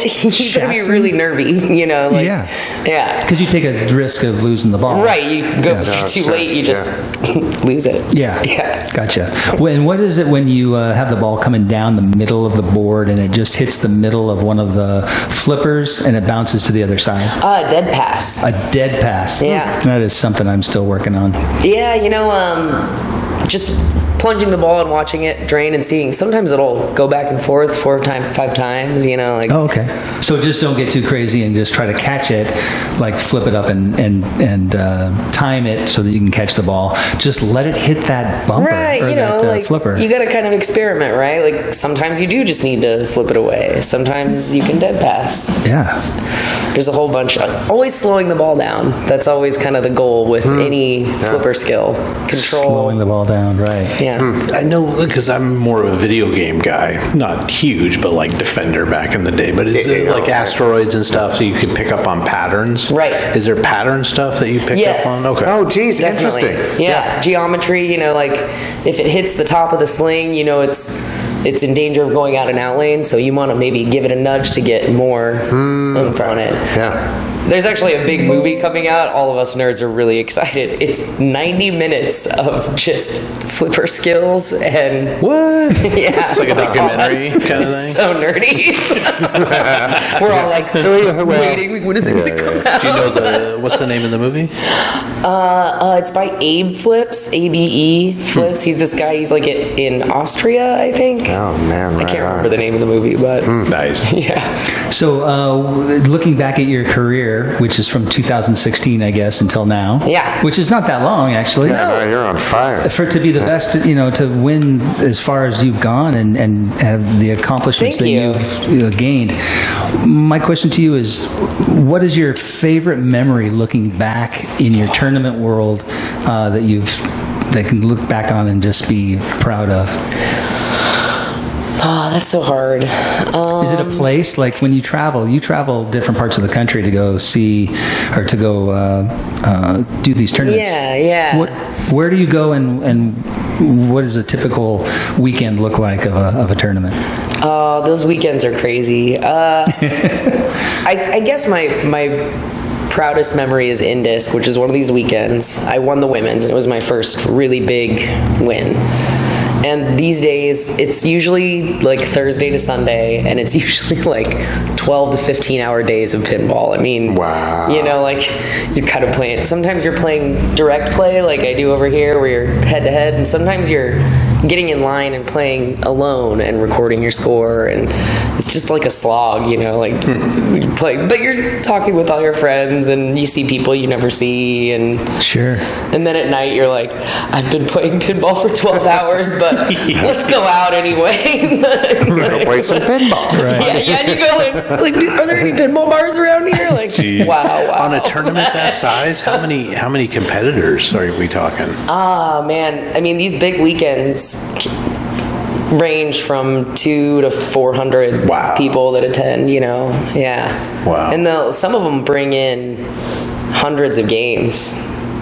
be shatzing? really nervy, Yeah. Yeah. Because you take a risk of losing the ball. Right, you go Yeah. too Sure. late, you just lose it. Yeah. Yeah. Gotcha. And what is it when you have the ball coming down the middle of the board and it just hits the middle of one of the flippers and it bounces to the other side? Dead pass. A dead pass. Yeah. That is something I'm still working on. Yeah, just plunging the ball and watching it drain and seeing. Sometimes it'll go back and forth 5 times, Oh, okay. So just don't get too crazy and just try to catch it, like flip it up and time it so that you can catch the ball. Just let it hit that bumper Right, or that flipper. you got to kind of experiment, right? Like sometimes you do just need to flip it away. Sometimes you can dead pass. Yeah. There's a whole bunch. Always slowing the ball down. That's always kind of the goal with any flipper skill. Control. Slowing the ball down, right. Yeah. I know because I'm more of a video game guy. Not huge, but like Defender back in the day. But is it like asteroids and stuff so you could pick up on patterns? Right. Is there pattern stuff that you pick Yes. up on? Okay. Oh, geez. Definitely. Interesting. Yeah. Geometry, like if it hits the top of the sling, it's in danger of going out and out lane, so you want to maybe give it a nudge to get more oomph on it. Yeah. There's actually a big movie coming out. All of us nerds are really excited. It's 90 minutes of just flipper skills and What? yeah, It's like a documentary kind of it's thing? so nerdy. We're all like waiting. Like, when is it going to come out? Do you know what's the name of the movie? It's by Abe Flips, ABE Flips. He's this guy. He's like in Austria, I think. Oh, man. I can't remember the name of the movie, but Nice. yeah. So, looking back at your career, which is from 2016, I guess, until now. Yeah. Which is not that long, actually. Yeah, no, you're on fire. For it to be the best, to win as far as you've gone and have the accomplishments Thank you. that you've gained. My question to you is, what is your favorite memory looking back in your tournament world that can look back on and just be proud of? Oh, that's so hard. Is it a place like when you travel different parts of the country to go see or to go do these tournaments? Yeah. Where do you go and what does a typical weekend look like of a tournament? Oh, those weekends are crazy. I guess my proudest memory is in disc, which is one of these weekends. I won the women's, and it was my first really big win. And these days, it's usually like Thursday to Sunday, and it's usually like 12 to 15 hour days of pinball. I mean, wow. You know, like you're kind of playing, sometimes you're playing direct play like I do over here where you're head to head, and sometimes you're getting in line and playing alone and recording your score, and it's just like a slog, you know, like you play, but you're talking with all your friends and you see people you never see, and Sure. and then at night you're like, I've been playing pinball for 12 hours, but let's go out anyway. We're gonna play some pinball. Yeah, and you go like, are there any pinball bars around here? Like, Jeez. wow. On a tournament that size, how many competitors are we talking? Ah, man. I mean, these big weekends range from 200 to 400 Wow. people that attend, you know. Yeah. Wow. And some of them bring in hundreds of games.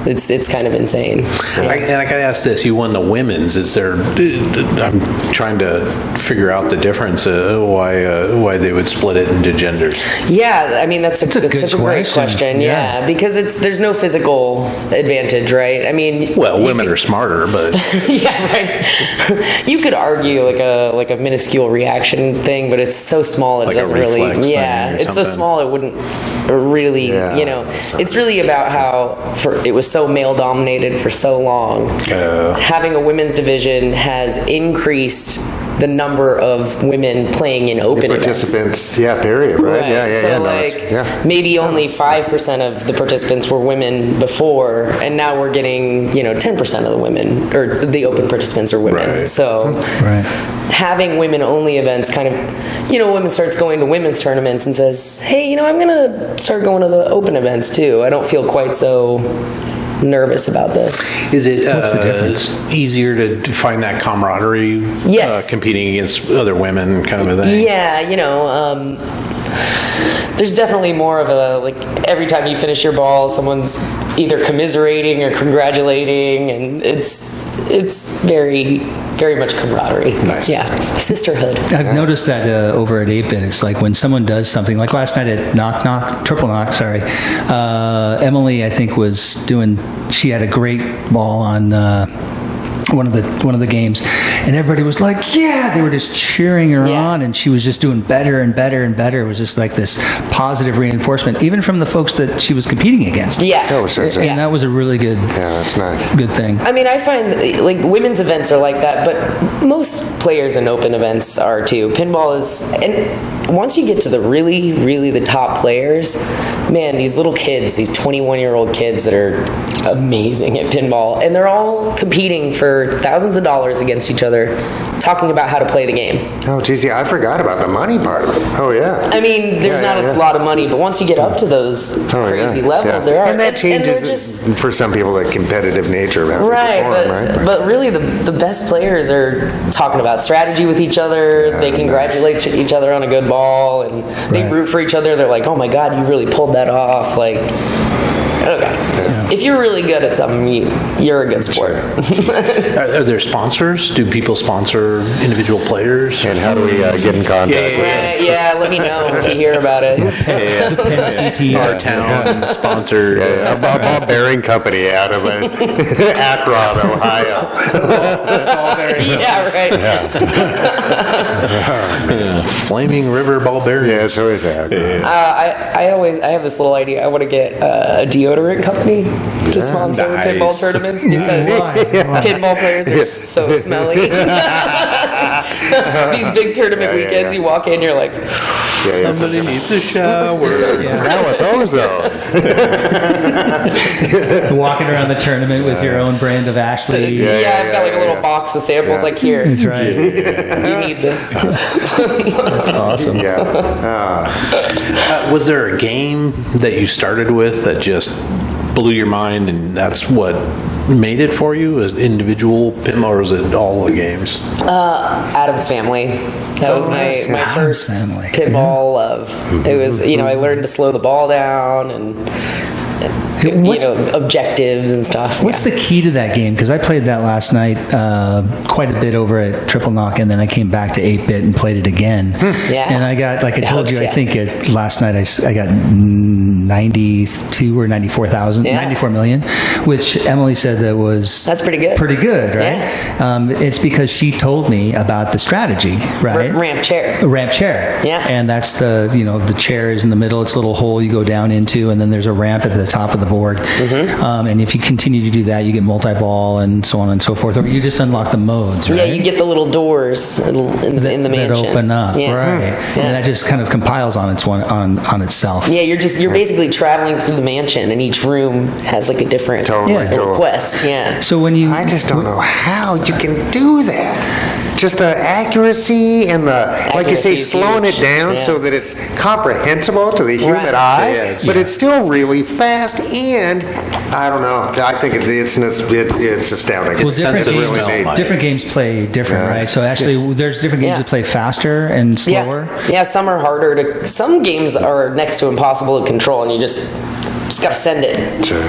It's kind of insane. And I got to ask this: you won the women's. Is there? I'm trying to figure out the difference. Why they would split it into genders? Yeah, I mean that's a good such a great question. question. Yeah, because there's no physical advantage, right? I mean, Well, women are smarter, but yeah, right. You could argue like a minuscule reaction thing, but it's so small it Like a doesn't really. reflex thing Yeah, or it's so something. small it wouldn't really. Yeah, you know, it's really about how it was so male dominated for so long. Having a women's division has increased the number of women playing in open events. Participants, yeah, period, right? Yeah. So No, like yeah. maybe only 5% of the participants were women before, and now we're getting 10% of the women or the open participants are women. Right. So Right. having women only events kind of women starts going to women's tournaments and says, hey, I'm gonna start going to the open events too. I don't feel quite so nervous about this. is it What's the difference? easier to find that camaraderie? Yes. Competing against other women, kind of a thing. Yeah, there's definitely more of a, like, every time you finish your ball, someone's either commiserating or congratulating, and it's very, very much camaraderie. Nice. Yeah, sisterhood. I've noticed that over at 8-Bit, it's like when someone does something, like last night at Triple Knock, Emily, I think, she had a great ball on one of the games, and everybody was like, yeah, they were just cheering her Yeah. on, and she was just doing better and better and better. It was just like this positive reinforcement, even from the folks that she was competing against. Yeah. Oh, sure. And that was a really good Yeah, that's nice. thing. I mean, I find like women's events are like that, but most players in open events are too. Pinball is, and once you get to the really, really the top players, man, these little kids, these 21-year-old kids that are amazing at pinball, and they're all competing for thousands of dollars against each other, talking about how to play the game. Oh, geez, yeah, I forgot about the money part of it. Oh, yeah. I mean, there's not a lot of money, but once you get up to those crazy levels, there are. And that changes they're just, for some people the competitive nature of having to right, perform, right? but really the best players are talking about strategy with each other. They congratulate each other on a good ball, and they Right. root for each other. They're like, oh my God, you really pulled that off. Like, okay. If you're really good at something, you're a good sport. Are there sponsors? Do people sponsor individual players? And how do we get in contact with Right, yeah, let me know if you hear about it. Our town sponsored. a Bob Bearing Company out of Akron, Ohio. Yeah, right. Flaming River Ball Bearing. Yeah, it's always Akron. I have this little idea. I want to get a deodorant company to sponsor Nice. pinball tournaments because pinball players are so smelly. These big tournament weekends, you walk in, you're like, Somebody needs a shower. Now with ozone. Walking around the tournament with your own brand of Ashley. yeah, I've got like a little box of samples, like, here, That's right. you need this. That's awesome. Yeah. Was there a game that you started with that just blew your mind, and that's what made it for you as individual pinball, or was it all the games? Adam's Family. That was my Addams first Family. pinball love. It was, I learned to slow the ball down, and objectives and stuff. What's the key to that game? Because I played that last night quite a bit over at Triple Knock, and then I came back to 8-bit and played it again. Yeah. And I got, like I told you, I think last night I got 92 or 94,000, 94 million, which Emily said that's pretty good. Pretty good, right? Yeah. It's because she told me about the strategy, right? Ramp chair. A ramp chair. Yeah. And that's the chair is in the middle. It's a little hole you go down into, and then there's a ramp at the top of the board. And if you continue to do that, you get multi-ball and so on and so forth. Or you just unlock the modes, right? Yeah, you get the little doors in the mansion. That open up, right? Yeah. And that just kind of compiles on itself. Yeah, you're basically traveling through the mansion, and each room has like a different cool. quest. Yeah. So I just don't know how you can do that. Just the accuracy and like you say, slowing it down so that it's comprehensible to the human eye, but it's still really fast. And I don't know. I think it's astounding. Well, different games play different, right? So actually, there's different games that play faster and slower. Yeah, some are harder to. Some games are next to impossible to control, and you just got to send it.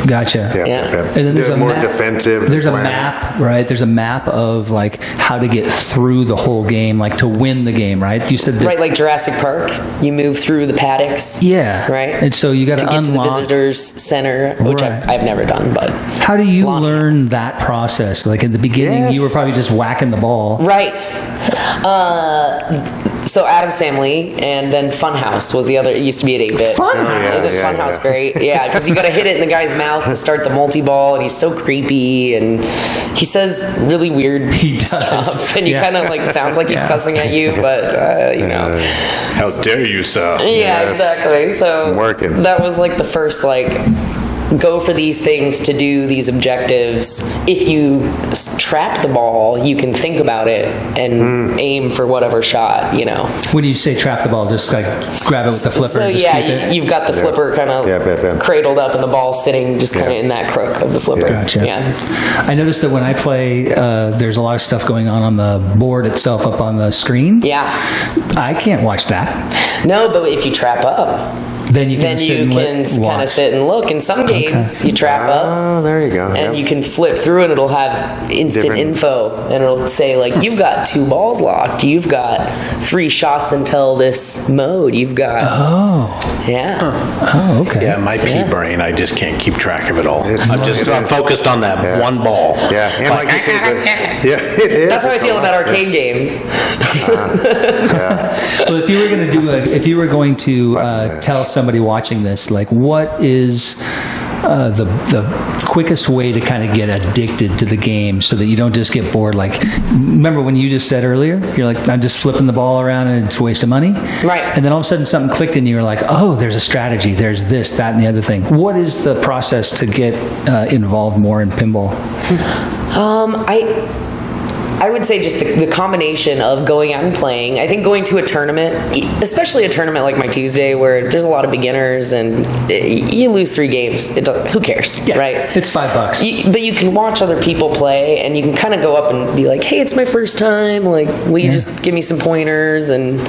Gotcha. Yeah. And then there's a more map. defensive. There's a map, right? There's a map of like how to get through the whole game, like to win the game, right? You said right, like Jurassic Park. You move through the paddocks. Yeah. Right. And so you got to get to the unlock visitors center, which I've never done. But how do you learn that process? Like at the beginning, you were probably just whacking the ball. Right. So Addams Family, and then Funhouse was the other. It used to be at 8-bit. Funhouse. Isn't Funhouse great? Yeah, because you got to hit it in the guy's mouth to start the multi-ball, and he's so creepy, and he says really weird stuff, and you kind of like sounds like he's cussing at you, but How dare you, sir? Yeah, exactly. So that was like the first go for these things to do these objectives. If you trap the ball, you can think about it and aim for whatever shot, When you say trap the ball, just like grab it with the flipper. So and just keep it? you've got the flipper kind of cradled up and the ball sitting just kind of in that crook of the flipper. Gotcha. Yeah. I noticed that when I play, there's a lot of stuff going on the board itself up on the screen. Yeah. I can't watch that. No, but if you trap up, then you can kind of sit and look. In some games, you trap up. Oh, there you go. And you can flip through, and it'll have instant info, and it'll say you've got 2 balls locked, you've got 3 shots until this mode, you've got. Oh. Yeah. Oh, okay. Yeah, my pea brain, I just can't keep track of it all. I'm focused on that one ball. Yeah, and like you say, that's how I feel about arcade games. Well, if you were going to tell somebody watching this, what is the quickest way to kind of get addicted to the game so that you don't just get bored? Remember when you just said earlier, you're like, I'm just flipping the ball around and it's a waste of money? Right. And then all of a sudden something clicked and you were like, oh, there's a strategy, there's this, that, and the other thing. What is the process to get involved more in pinball? I would say just the combination of going out and playing. I think going to a tournament, especially a tournament like my Tuesday, where there's a lot of beginners and you lose 3 games. Who cares, right? It's $5. But you can watch other people play, and you can kind of go up and be like, "Hey, it's my first time. Will you just give me some pointers?" And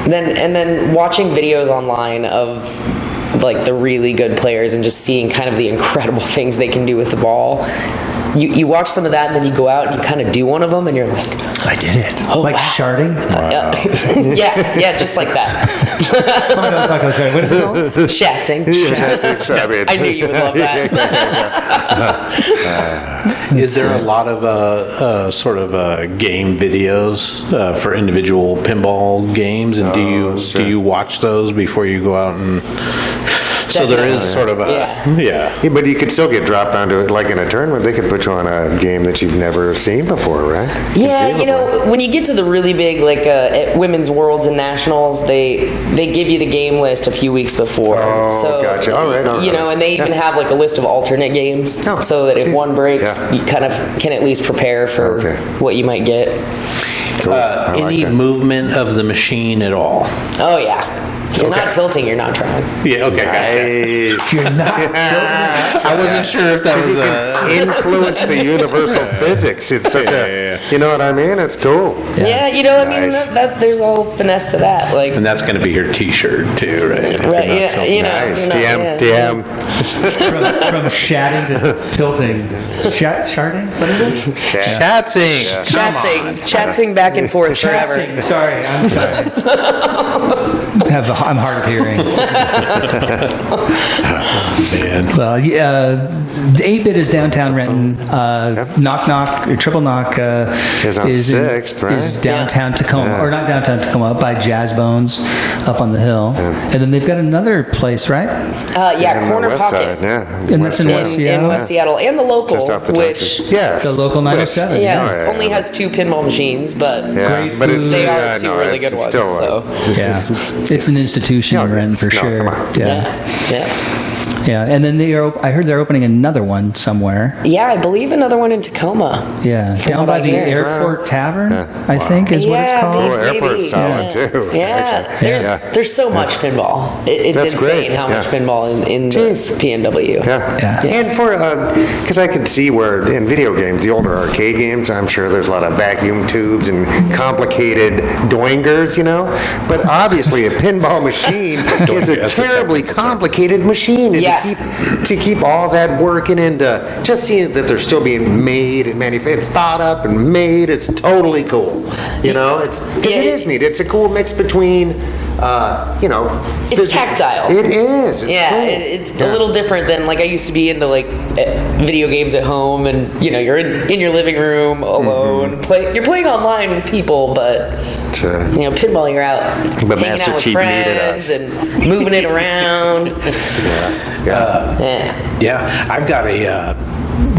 then watching videos online of the really good players and just seeing kind of the incredible things they can do with the ball. You watch some of that, and then you go out and you kind of do one of them, and you're like, I did it. Oh, wow. Sharding? Wow. yeah, just like that. Oh, no, it's not going to sharding. What is it called? Shatzing. I knew you would love that. Is there a lot of game videos for individual pinball games, and do you watch those before you go out and? So there is sort of a but you could still get dropped onto it in a tournament. They could put you on a game that you've never seen before, right? When you get to the really big at Women's Worlds and Nationals, they give you the game list a few weeks before. Oh, so, gotcha. All right. And they even have a list of alternate games, so that if one breaks, you kind of can at least prepare for what you might get. Cool. Any movement of the machine at all? Oh yeah. If you're not tilting, you're not trying. Yeah, okay, gotcha. Nice. You're not tilting. I wasn't sure if that was Influence the universal physics. It's such you know what I mean? It's cool. Yeah, you know, I mean, Nice. there's all finesse to that. Like, And that's going to be her T-shirt too, right? If you're right, not yeah, tilting. you know. Nice. Yeah. DM. From shatting to tilting. Sharding? What is it? Chatsing. Chatsing back and forth forever. Chatsing. Sorry, I'm sorry. I'm hard of hearing. Man. Well, yeah, 8-Bit is downtown Renton. Knock Knock or Triple Knock Is on 6th, right? Is downtown Tacoma, or not downtown Tacoma, up by Jazz Bones, up on the hill. And then they've got another place, right? Yeah, On the Corner west Pocket. side, yeah. And that's in West In Seattle. West Seattle, and the local, Just off the which junction. Yes. The local 907. yeah, Oh, yeah, only yeah. has 2 pinball machines, but Yeah, Great but it's, they are yeah, 2 no, really it's good ones. still, So Yeah, it's an institution No, in Renton for no, sure. come on. yeah. Yeah, and then I heard they're opening another one somewhere. Yeah, I believe another one in Tacoma. Yeah, From down what by I the hear. Airport Tavern, Yeah. I think is what it's Yeah, called. Cool, airport's solid, yeah. too, Yeah, actually. there's so much pinball. It's That's insane great, how much yeah. pinball in the Jeez. PNW. Yeah. Yeah. And for, because I could see where in video games, the older arcade games, I'm sure there's a lot of vacuum tubes and complicated doingers, you know? But obviously a pinball machine is a That's a terribly technical term. complicated machine. And Yeah. to keep all that working into just seeing that they're still being made and manufactured, thought up and made, it's totally cool. You know? It's, because Yeah, it is neat. It's a cool mix between, you know, It's tactile. It is. It's Yeah, cool. it's a little different than, like, I used to be into like video games at home, and you know, you're in your living room alone, you're playing online with people, but you know, pinball, you're out But hanging Master out with Chief needed friends us. and moving it around. Yeah. Yeah, I've got a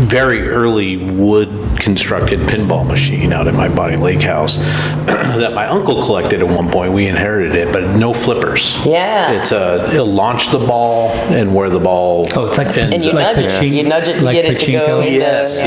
very early wood constructed pinball machine out in my Bonnie Lake house that my uncle collected at one point. We inherited it, but no flippers. Yeah. It'll launch the ball and where the ball Oh, it's like ends And you up. nudge it. pachinko- You nudge it to like get it to go pachinko? into. Yes,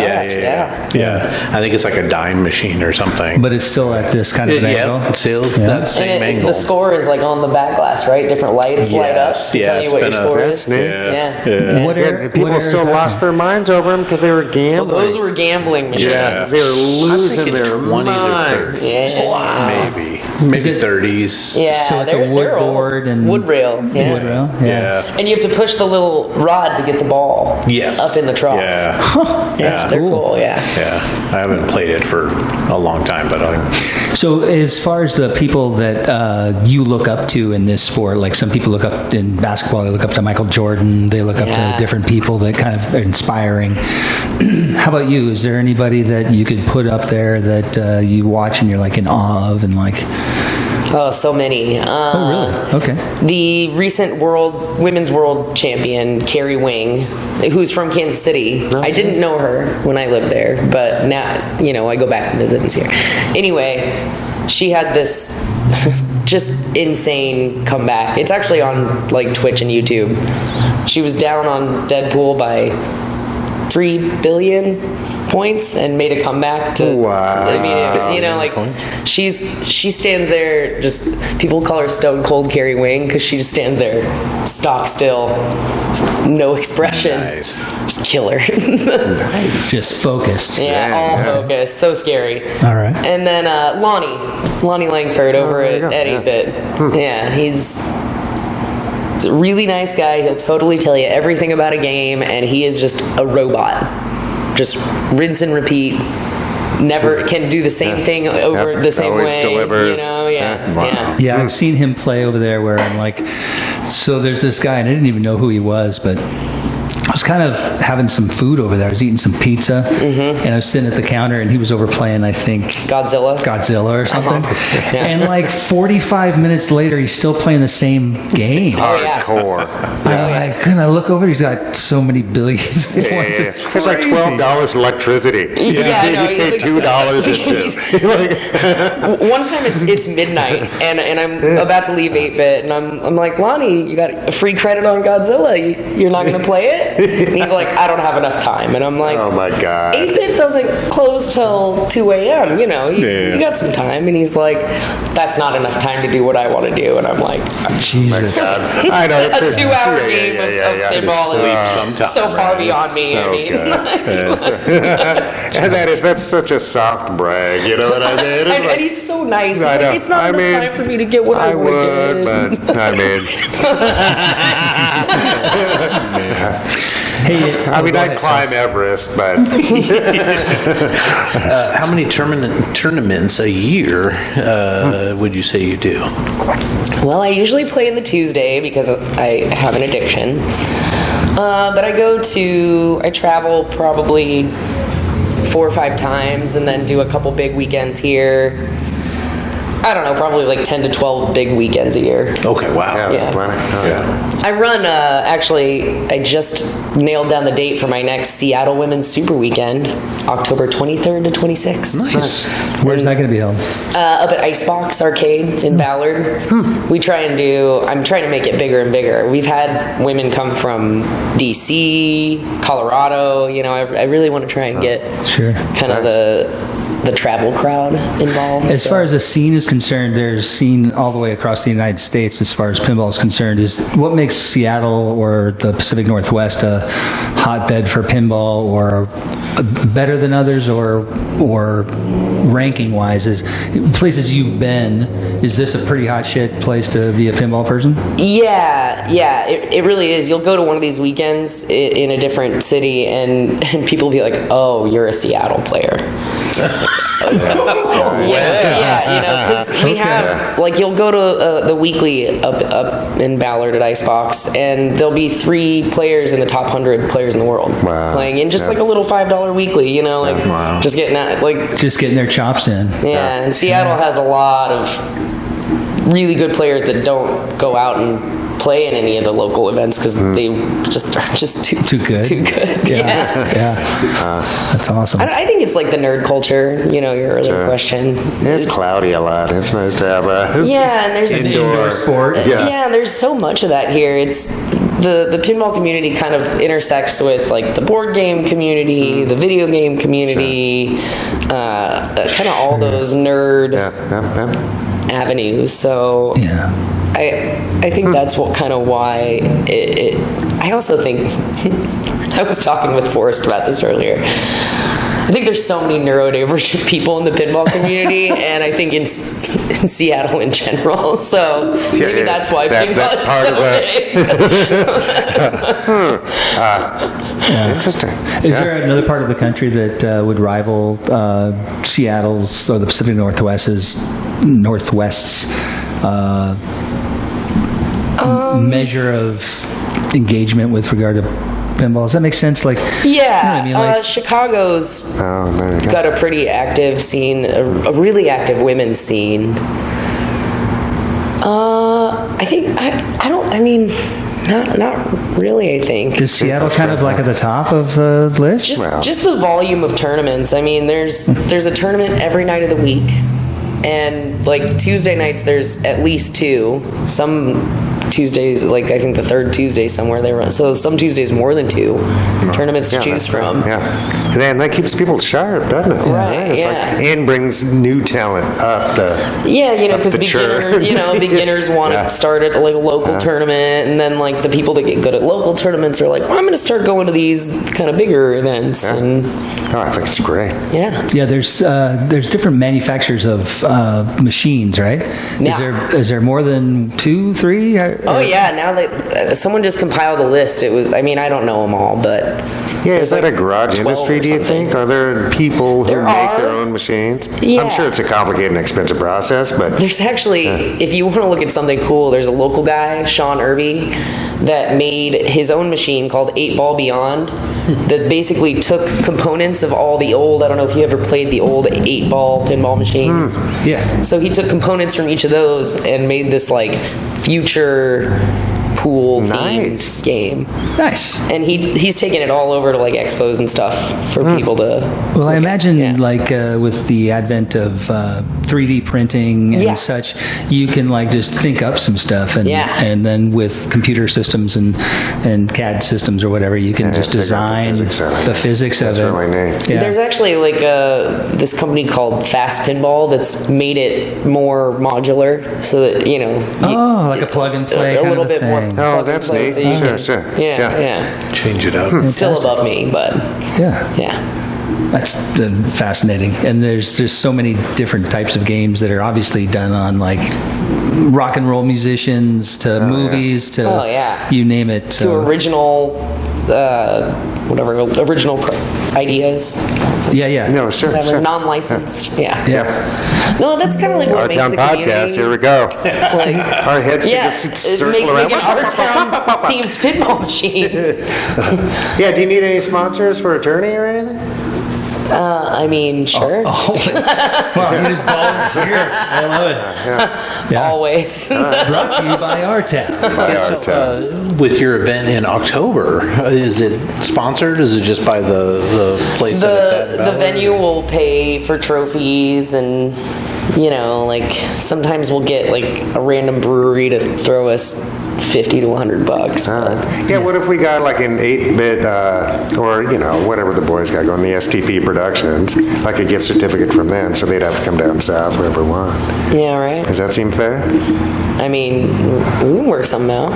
yeah. I think it's like a dime machine or something. But it's still at this kind of an angle. Yeah, it's still that same And angle. the score is like on the back glass, right? Different lights light up Yes, to yeah, tell you it's what your been score That's is. neat. Yeah. What Yeah, air- people what still air is lost that? their minds over them because they were gambling. Those were gambling machines. Yeah, they were losing thinking their 20s or minds. 30s. Yeah. Maybe 30s. Yeah, So it's a they're wood old. board and wood rail. Yeah. wood rail. Yeah. And you have to push the little rod to get the ball Yes. up in the trough. Yeah. Yeah, they're cool. cool. Yeah. Yeah. I haven't played it for a long time, but So, as far as the people that you look up to in this sport, like some people look up in basketball, they look up to Michael Jordan, they look up Yeah. to different people that kind of are inspiring. How about you? Is there anybody that you could put up there that you watch and you're like in awe of and like, Oh, so many. oh, really? Okay. The recent women's world champion, Carrie Wing, who's from Kansas City. I didn't know her when I lived there, but now, you know, I go back and visit and see her. Anyway, she had this just insane comeback. It's actually on like Twitch and YouTube. She was down on Deadpool by 3 billion points and made a comeback to Wow. I mean, you know, like she stands there, just people call her Stone Cold Carrie Wing because she just stands there stock still, just no expression. Nice. Just kill her. Just focused. Yeah, all focus. So scary. All right. And then Lonnie Langford over there you go. at 8-Bit. Yeah, he's a really nice guy. He'll totally tell you everything about a game, and he is just a robot. Just rinse and repeat. Never can do the same thing over Yep, the same always way. delivers. You know, yeah, Wow. yeah. Yeah, I've seen him play over there where I'm like, so there's this guy, and I didn't even know who he was, but I was kind of having some food over there. I was eating some pizza, and I was sitting at the counter, and he was over playing, I think, Godzilla. Godzilla or something. Yeah. And like 45 minutes later, he's still playing the same game. Oh, yeah. Hardcore. And I look over, he's got so many billions. of Yeah, points. yeah, It's It's like crazy. $12 electricity. Yeah, I know, You he's pay $2 into. One time it's midnight and I'm about to leave 8-Bit and I'm like, Lonnie, you got a free credit on Godzilla. You're not going to play it? 8-bit. And he's like, I don't have enough time. And I'm like, Oh my God. 8-bit doesn't close till 2 a.m. You know, you got some time. And he's like, that's not enough time to do what I want to do. And I'm like, Jesus. I know. a 2-hour game of pinball is sometime, so far beyond me. So I mean, good. And that's such a soft brag, you know what I mean? and he's so nice. He's I like, know. it's not I enough mean, time for me to get what I want to would, get. but I mean, Hey, I'd climb Everest, but How many tournaments a year would you say you do? Well, I usually play in the Tuesday because I have an addiction. But I travel probably 4 or 5 times and then do a couple big weekends here. I don't know, probably like 10 to 12 big weekends a year. Okay, wow. yeah, that's Yeah. plenty. Oh, yeah. I run, I just nailed down the date for my next Seattle Women's Super Weekend, October 23rd to 26th. Nice. where's that going to be held? Up at Icebox Arcade in Ballard. I'm trying to make it bigger and bigger. We've had women come from DC, Colorado. You know, I really want to try and get Sure. kind of the travel crowd involved. As far as the scene is concerned, there's scene all the way across the United States as far as pinball is concerned. Is what makes Seattle or the Pacific Northwest a hotbed for pinball, or better than others, or ranking wise, is places you've been, is this a pretty hot shit place to be a pinball person? Yeah, it really is. You'll go to one of these weekends in a different city, and people will be like, "Oh, you're a Seattle player." Yeah, you know, because we have, like, you'll go to the weekly up in Ballard at Icebox, and there'll be 3 players in the top 100 players in the world playing in just like a little $5 weekly, you know, like just getting their chops in. Yeah, and Seattle has a lot of really good players that don't go out and play in any of the local events because they just are just too good. Too good. Yeah. That's awesome. I think it's like the nerd culture, you know, your earlier question. It's cloudy a lot. It's nice to have a Yeah, and there's Indoor sport. Yeah, there's so much of that here. It's the pinball community kind of intersects with like the board game community, the video game community, kind of all those nerd avenues. So I think that's why it I also think I was talking with Forrest about this earlier. I think there's so many neurodivergent people in the pinball community, and I think in Seattle in general. So maybe that's why pinball is so big. Interesting. Is there another part of the country that would rival Seattle's or the Pacific Northwest's measure of engagement with regard to pinball? Does that make sense? Like, yeah, you know what I mean? Like, Chicago's there you go. got a pretty active scene, a really active women's scene. I think not really. I think is Seattle kind of like at the top of the list? just the volume of tournaments. I mean, there's a tournament every night of the week, and like Tuesday nights there's at least 2. Some Tuesdays, like I think the third Tuesday somewhere they run. So some Tuesdays more than 2 tournaments to choose from. Yeah, and then that keeps people sharp, doesn't it? Right. Yeah. And brings new talent up the. Yeah, you know, because the beginners want to start at like a local tournament, and then like the people that get good at local tournaments are like, well, I'm going to start going to these kind of bigger events. Yeah. And I think it's great. yeah, there's different manufacturers of machines, right? Yeah. Is there more than 2, 3? Oh yeah, now that someone just compiled a list. It was, I mean, I don't know them all, but Yeah, is that like a garage 12 industry, or do you something. think? Are there people who There make are. their own machines? Yeah. I'm sure it's a complicated and expensive process, but There's actually, if you want to look at something cool, there's a local guy, Sean Irby, that made his own machine called 8-Ball Beyond that basically took components of all the old, I don't know if you ever played the old 8-ball pinball machines. Yeah. So he took components from each of those and made this like future pool Nice. themed game. Nice. And he's taking it all over to like expos and stuff for people to. Well, I imagine Yeah. with the advent of 3D printing and Yeah. such, you can like just think up some stuff, and Yeah. and then with computer systems and CAD systems or whatever, you can just figure out design the physics of That's it. really neat. Yeah. There's actually like this company called Fast Pinball that's made it more modular, so that Oh, like a plug and play a kind little of a bit more. thing. Oh, plug and that's play, neat. so you Sure, can- sure. Yeah. Change it up. Still Fantastic. above me, but Yeah. yeah. That's fascinating. And there's just so many different types of games that are obviously done on like rock and roll musicians to movies to Oh, yeah. you name it. To original, original ideas, Yeah. No, sure, whatever, sure. non-licensed. Yeah. Yeah. No, that's kind of like what Our makes town the podcast, community. here we go. Like, Our heads can yeah, just circle make around. an our town themed pinball machine. Yeah, do you need any sponsors for attorney or anything? I mean, sure. Always. Well, you just volunteer. I love it. Yeah. Always. Brought to you by our town. With your event in October, is it sponsored? Is it just by the place that it's at? The venue will pay for trophies, and like sometimes we'll get like a random brewery to throw us $50 to $100. Yeah, what if we got like an 8-bit, or, whatever the boys got going, the STP Productions, like a gift certificate from them, so they'd have to come down south wherever we want. Yeah, right. Does that seem fair? I mean, we can work something out.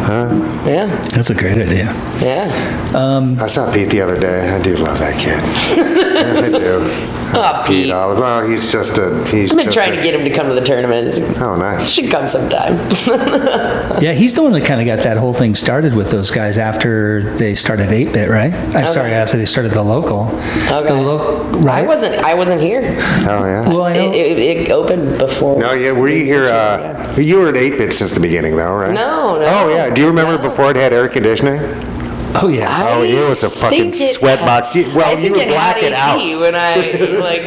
Yeah, That's a great idea. yeah. I saw Pete the other day. I do love that kid. I do. Oh, Pete. Oliver. Well, he's just a... I've been trying to get him to come to the tournaments. Oh, nice. Should come sometime. Yeah, he's the one that kind of got that whole thing started with those guys after they started 8-bit, right? I'm sorry, after they started the local. Okay. Right? I wasn't here. Oh, yeah. Well, I know. It opened before. No, yeah, were you here? You were at 8-bit since the beginning, though, right? No. Oh, yeah. Do you remember No. before it had air conditioning? Oh, yeah. Oh, it was a fucking think it sweatbox. had- Well, I you think would it black had it out. AC when I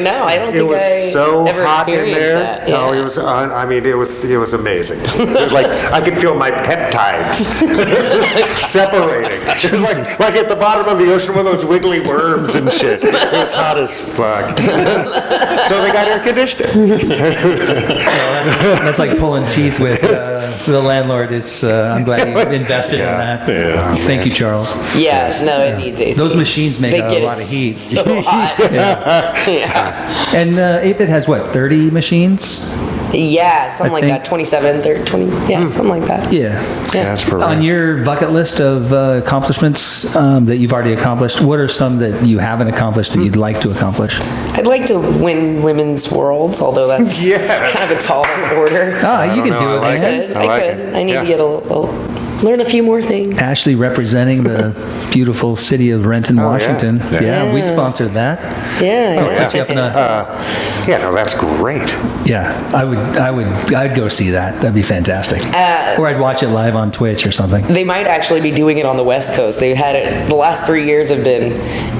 no, I don't It think was I so ever hot in experienced there. that. No, Yeah. it was. It was amazing. It was like I could feel my peptides separating. It was like at the bottom of the ocean, one of those wiggly worms and shit. It was hot as fuck. So they got air conditioning. That's like pulling teeth with the landlord. I'm glad you invested in that. Yeah. Thank you, Charles. Yeah, no, it needs AC. Those machines make They a get lot it of heat. So hot. Yeah. And 8-bit has what, 30 machines? Yeah, something like think- that. 27, 30, 20. Yeah, something like that. Yeah. That's for On real. your bucket list of accomplishments that you've already accomplished, what are some that you haven't accomplished that you'd like to accomplish? I'd like to win women's worlds, although that's Yeah. kind of a tall order. You can do it, I like man. it. I I like could. it. I need Yeah. to get learn a few more things. Ashley representing the beautiful city of Renton, yeah. Washington. Yeah. Yeah, we'd sponsor that. Yeah. yeah. Put you up in a, Yeah, no, that's great. yeah, I'd go see that. That'd be fantastic. Or I'd watch it live on Twitch or something. They might actually be doing it on the West Coast. They've had it, the last 3 years have been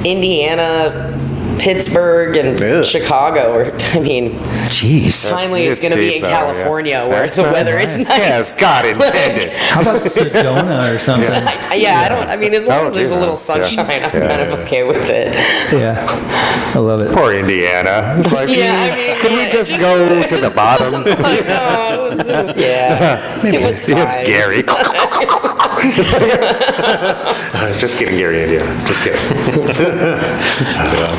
Indiana, Pittsburgh, and Yeah. Chicago. Jeez. Finally it's going to be in deep, though, yeah. California where That's the nice. weather is nice. Yes, God intended. How about Sedona or something? I don't, as long Oh, as there's a yeah. little sunshine, Yeah. I'm kind of okay with it. Yeah, I love it. Poor Indiana. Like, could we just go to the bottom? I know, it was, it was fine. Yes, Gary. Just kidding, Gary, Indiana. Just kidding.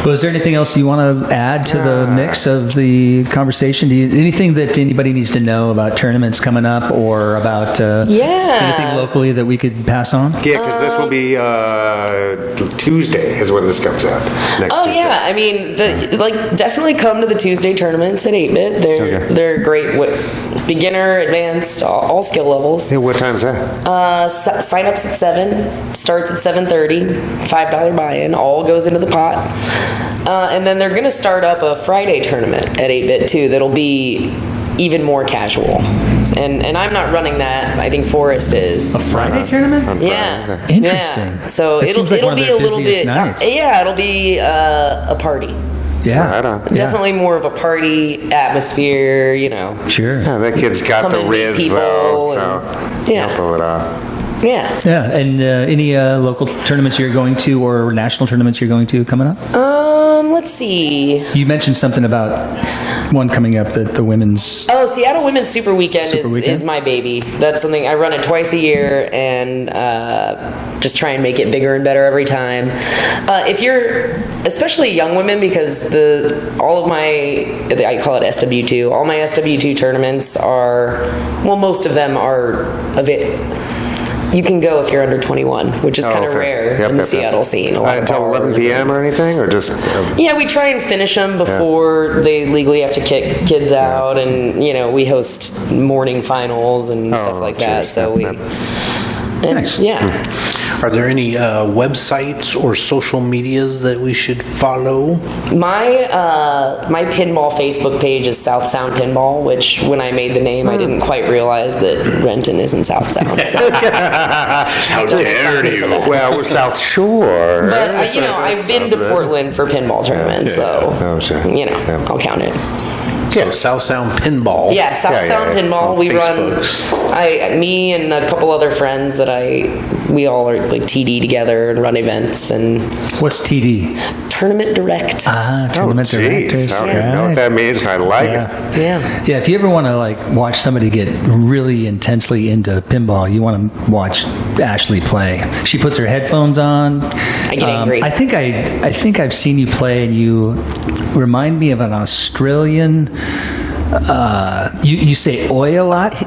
Well, is there anything else you want to add to the mix of the conversation? Anything that anybody needs to know about tournaments coming up or about anything locally that we could pass on? Yeah, because this will be Tuesday is when this comes out. Next Oh Tuesday. yeah, definitely come to the Tuesday tournaments at 8-bit. They're great. Beginner, advanced, all skill levels. Hey, what time's that? Sign-ups at 7, starts at 7:30, $5 buy-in, all goes into the pot. And then they're going to start up a Friday tournament at 8-bit too that'll be even more casual. And I'm not running that. I think Forrest is. A Friday tournament? Yeah. Okay. Interesting. Yeah. So It seems like it'll one of be their a little busiest bit. nights. It'll be a party. Yeah. Right on. Yeah. Definitely more of a party atmosphere, Sure. Yeah, that kid's got Come the and meet riz, people though, so and- yeah. he'll pull it off. Yeah. Yeah, and any local tournaments you're going to or national tournaments you're going to coming up? Let's see. You mentioned something about one coming up, the women's... Oh, Seattle Women's Super Weekend Weekend? is my baby. That's something, I run it twice a year and just try and make it bigger and better every time. If you're, especially young women, because all of my, I call it SW2, all my SW2 tournaments are, well, most of them are of it. You can go if you're under 21, which is kind of rare in the Seattle scene. Until 11 p.m. or anything, or just? Yeah, we try and finish them before they legally have to kick kids out, and we host morning finals and stuff like that. So we, Nice. Are there any websites or social medias that we should follow? My pinball Facebook page is South Sound Pinball, which when I made the name, I didn't quite realize that Renton isn't South Sound. So. How dare you? Well, we're South Shore. But I've been to Portland for pinball tournaments, so I'll count it. So South Sound Pinball. Yeah, South Sound Pinball. On We Facebooks. run. Me and a couple other friends that we all are like TD together and run events and. What's TD? Tournament Direct. Tournament directors. I don't even know what that means. I like it. Yeah. Yeah, if you ever want to watch somebody get really intensely into pinball, you want to watch Ashley play. She puts her headphones on. I get angry. I think I've seen you play, and you remind me of an Australian. You say "oi" a lot. Oi,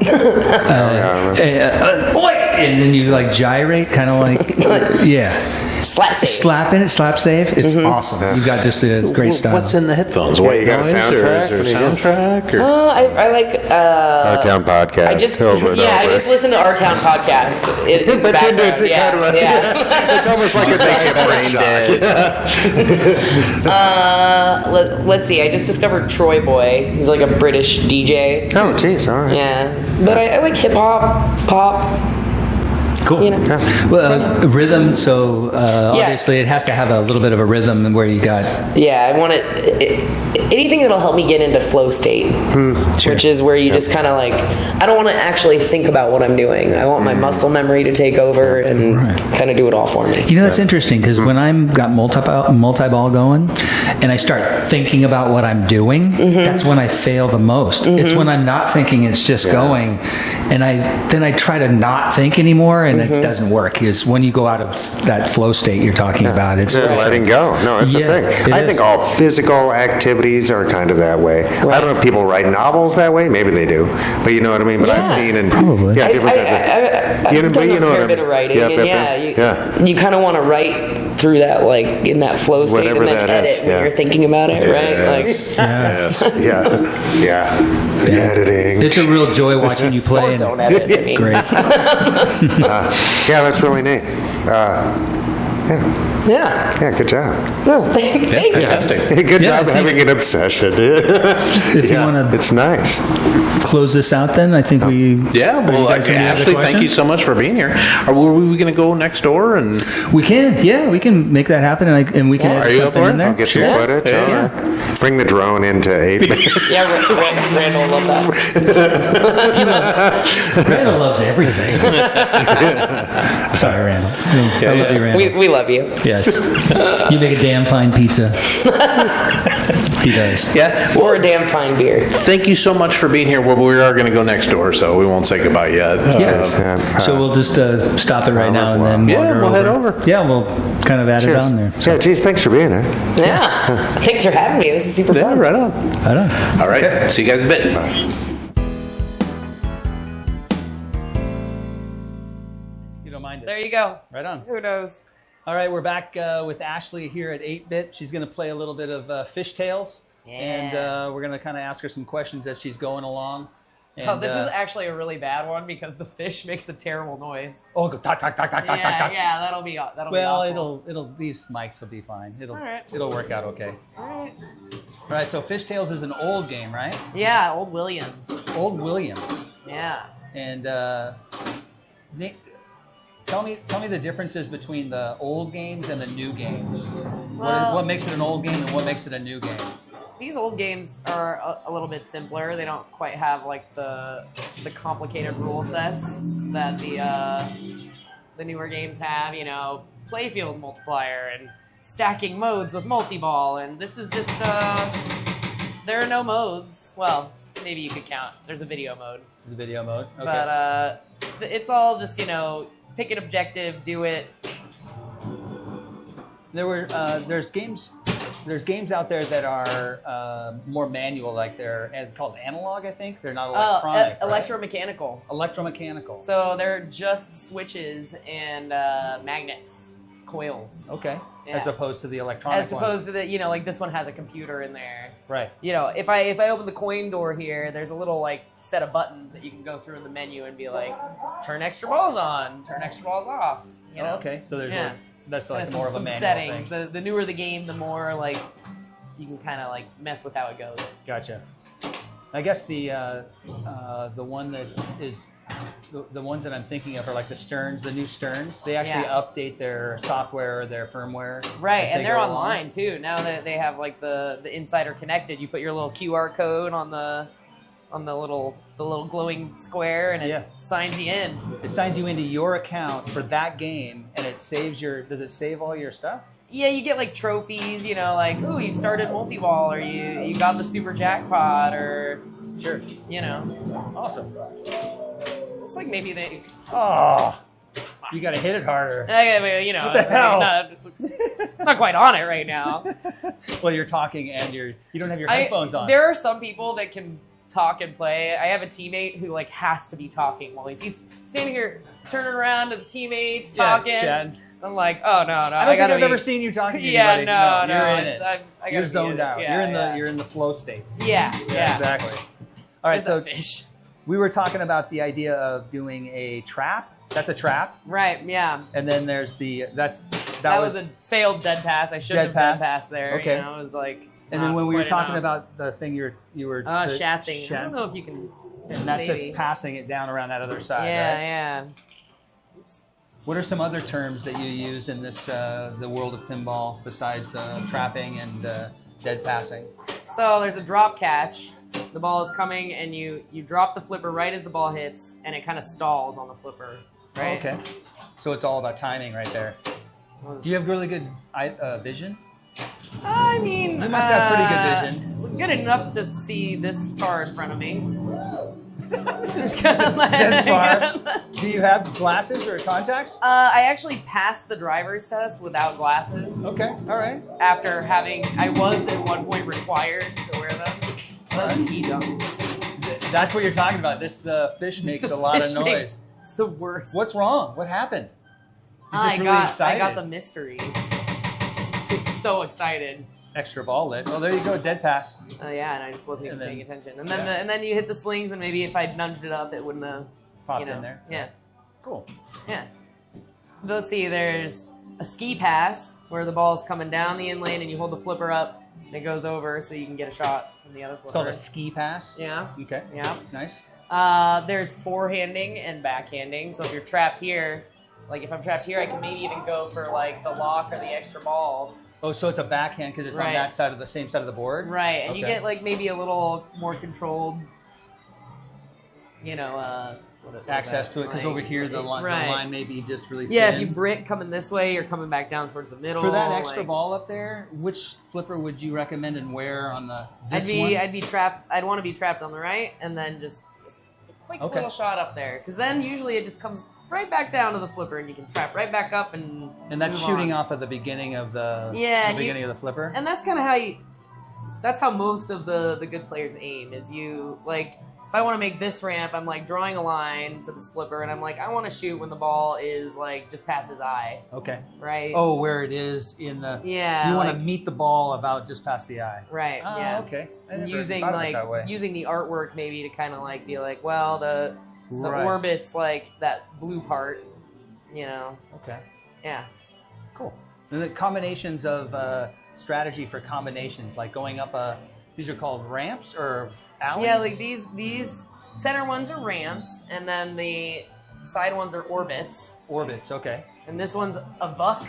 and then you gyrate, kind of like yeah. Slap save. Slap save. It's awesome. You got just a great style. What's in the headphones? Yeah, White you got a noise soundtrack? or soundtrack? Or? I like. Our Town Podcast. I just over and I over. just listen to Our Town Podcast. But you do kind of it's almost like a brain Let's see. I just discovered Troy Boy. He's like a British DJ. Oh, geez, all right. Yeah, but I like hip hop, pop. Cool. Well, rhythm. So obviously, it has to have a little bit of a rhythm where you got. Yeah, I want anything that'll help me get into flow state, which is where you just kind of I don't want to actually think about what I'm doing. I want my muscle memory to take over and kind of do it all for me. That's interesting because when I'm got multi-ball going, and I start thinking about what I'm doing, that's when I fail the most. It's when I'm not thinking; it's just going, and I try to not think anymore, and it doesn't work. Because when you go out of that flow state you're talking about, it's letting go. No, it's a thing. I think all physical activities are kind of that way. Right. I don't know if people write novels that way. Maybe they do, but you know what I mean. But I've seen probably different I've done a fair bit of writing, you kind of want to write through that in that flow state, whatever and then edit when you're thinking about it, right? The editing. It's a real joy watching you play. Don't edit. I mean. Great. That's really neat. Yeah, good job. Oh, thank you. Fantastic. Good job having an obsession. If you want to it's nice. close this out, then I think we. Yeah, well, Ashley, thank you so much for being here. Were we going to go next door and? We can, we can make that happen, and we can edit something in there. I'll get some footage. Yeah. Bring the drone into 8. Yeah, Randall will love that. Randall loves everything. Sorry, Randall. I love you, Randall. We love you. Yes. You make a damn fine pizza. He does. Yeah. Or a damn fine beer. Thank you so much for being here. Well, we are going to go next door, so we won't say goodbye yet. So we'll just stop it right now and then we'll head over. Yeah, we'll kind of add it on there. Yeah, geez, thanks for being here. Yeah. Thanks for having me. This is super fun. Right on. Right on. All right. See you guys in a bit. Bye. You don't mind it. There you go. Right on. Who knows? All right, we're back with Ashley here at 8-Bit. She's going to play a little bit of Fishtails, and we're going to kind of ask her some questions as she's going along. And, this is actually a really bad one because the fish makes a terrible noise. Oh, go talk. Yeah, that'll be Well, awful. it'll these mics will be fine. All right. It'll work out okay. All right. All right, so Fishtails is an old game, right? Yeah, old Williams. Old Williams. Yeah. And tell me the differences between the old games and the new games. Well- What makes it an old game and what makes it a new game? These old games are a little bit simpler. They don't quite have the complicated rule sets that the the newer games have, you know, playfield multiplier and stacking modes with multi-ball, and this is just, there are no modes. Well, maybe you could count. There's a video mode. There's a video mode. Okay. But it's all just, you know, pick an objective, do it. There's games out there that are more manual, like they're called analog, I think. They're not electronic. Electromechanical. Electromechanical. So they're just switches and magnets, coils. Okay. Yeah. As opposed to the electronic As opposed to the, you know, like this one has a computer in there. Right. You know, if I open the coin door here, there's a little like set of buttons that you can go through in the menu and be like, turn extra balls on, turn extra balls off. You know? Okay. So there's that's Kind like of more of a some manual settings. thing. The newer the game, the more like you can kind of like mess with how it goes. Gotcha. I guess the one that is the ones that I'm thinking of are like the Sterns, the new Sterns. They actually update their software or their firmware. Right, and they're go online along. too. Now that they have like the Insider connected, you put your little QR code on the little glowing square, and it signs you in. It signs you into your account for that game, and it saves your. Does it save all your stuff? Yeah, you get like trophies, you know, like ooh, you started multi-ball, or you got the super jackpot, or Sure. you know, Awesome. looks like maybe they. Oh, you got to hit it harder. You know, What the hell? Not quite on it right now. Well, you're talking and you don't have your headphones on. There are some people that can talk and play. I have a teammate who like has to be talking while he's standing here, turning around to the teammates, talking. Chad. I'm like, oh no, I don't think I've ever seen you talking to anybody. no, you're in it. I gotta You're be zoned in it. out. Yeah, You're in the flow state. Yeah, Exactly. All right, It's so a fish. we were talking about the idea of doing a trap. That's a trap. Right, yeah. And then there's that was a failed dead pass. I shouldn't have dead pass there. Okay. You know, it was like. And then when we were quite talking enough. about the thing you were shatzing. I don't know if you can. and that's maybe. just passing it down around that other side, Yeah, right? yeah. What are some other terms that you use in this the world of pinball besides trapping and dead passing? So there's a drop catch. The ball is coming, and you drop the flipper right as the ball hits, and it kind of stalls on the flipper. Right. Okay. So it's all about timing right there. Do you have really good vision? I mean, You must have pretty good vision. Good enough to see this far in front of me. Just kind of like, This far? Do you have glasses or contacts? I actually passed the driver's test without glasses. Okay, all right. After I was at one point required to wear them. So that's ski jump. That's what you're talking about. The fish makes a lot of noise. It's the worst. What's wrong? What happened? You're just I really got excited. the mystery. It's so excited. Extra ball lit. Oh, there you go. Dead pass. Yeah, and I just wasn't even And then- paying attention. And then and then you hit the slings, and maybe if I'd nudged it up, it wouldn't have Popped in there. Yeah, Cool. yeah. Let's see. There's a ski pass where the ball's coming down the in lane, and you hold the flipper up, and it goes over, so you can get a shot from the other flipper. It's called a ski pass. Yeah. Okay. Yeah. Nice. There's forehanding and backhanding. So if you're trapped here, like if I'm trapped here, I can maybe even go for like the lock or the extra ball. Oh, so it's a backhand because it's on Right. that side of the same side of the board? Right, and you Okay. get like maybe a little more controlled, you know, what is Access that? to it because Like, over here the right. line may be just really Yeah, thin. if you brick coming this way, you're coming back down towards the middle. For that extra like- ball up there, which flipper would you recommend and where on the this I'd be trapped. I'd want to be trapped on the right, and then just a quick Okay. little shot up there, because then usually it just comes right back down to the flipper, and you can trap right back up and. And that's move shooting on. off at the beginning of the Yeah, the beginning of the flipper. And that's kind of how you. That's how most of the good players aim. Is you like. If I want to make this ramp, I'm like drawing a line to this flipper, and I'm like, I want to shoot when the ball is like just past his eye, Okay. right? Oh, where it is in the. Yeah, You want to like- meet the ball about just past the eye. right. Oh, Yeah. okay. I And never using thought of it like that way. using the artwork maybe to kind of like be like, well, the Right. orbit's like that blue part, you know? Okay. Yeah. Cool. And the combinations of strategy for combinations, like going up these are called ramps or alleys? Yeah, like these center ones are ramps, and then the side ones are orbits, Orbits, okay. and this one's a vuck.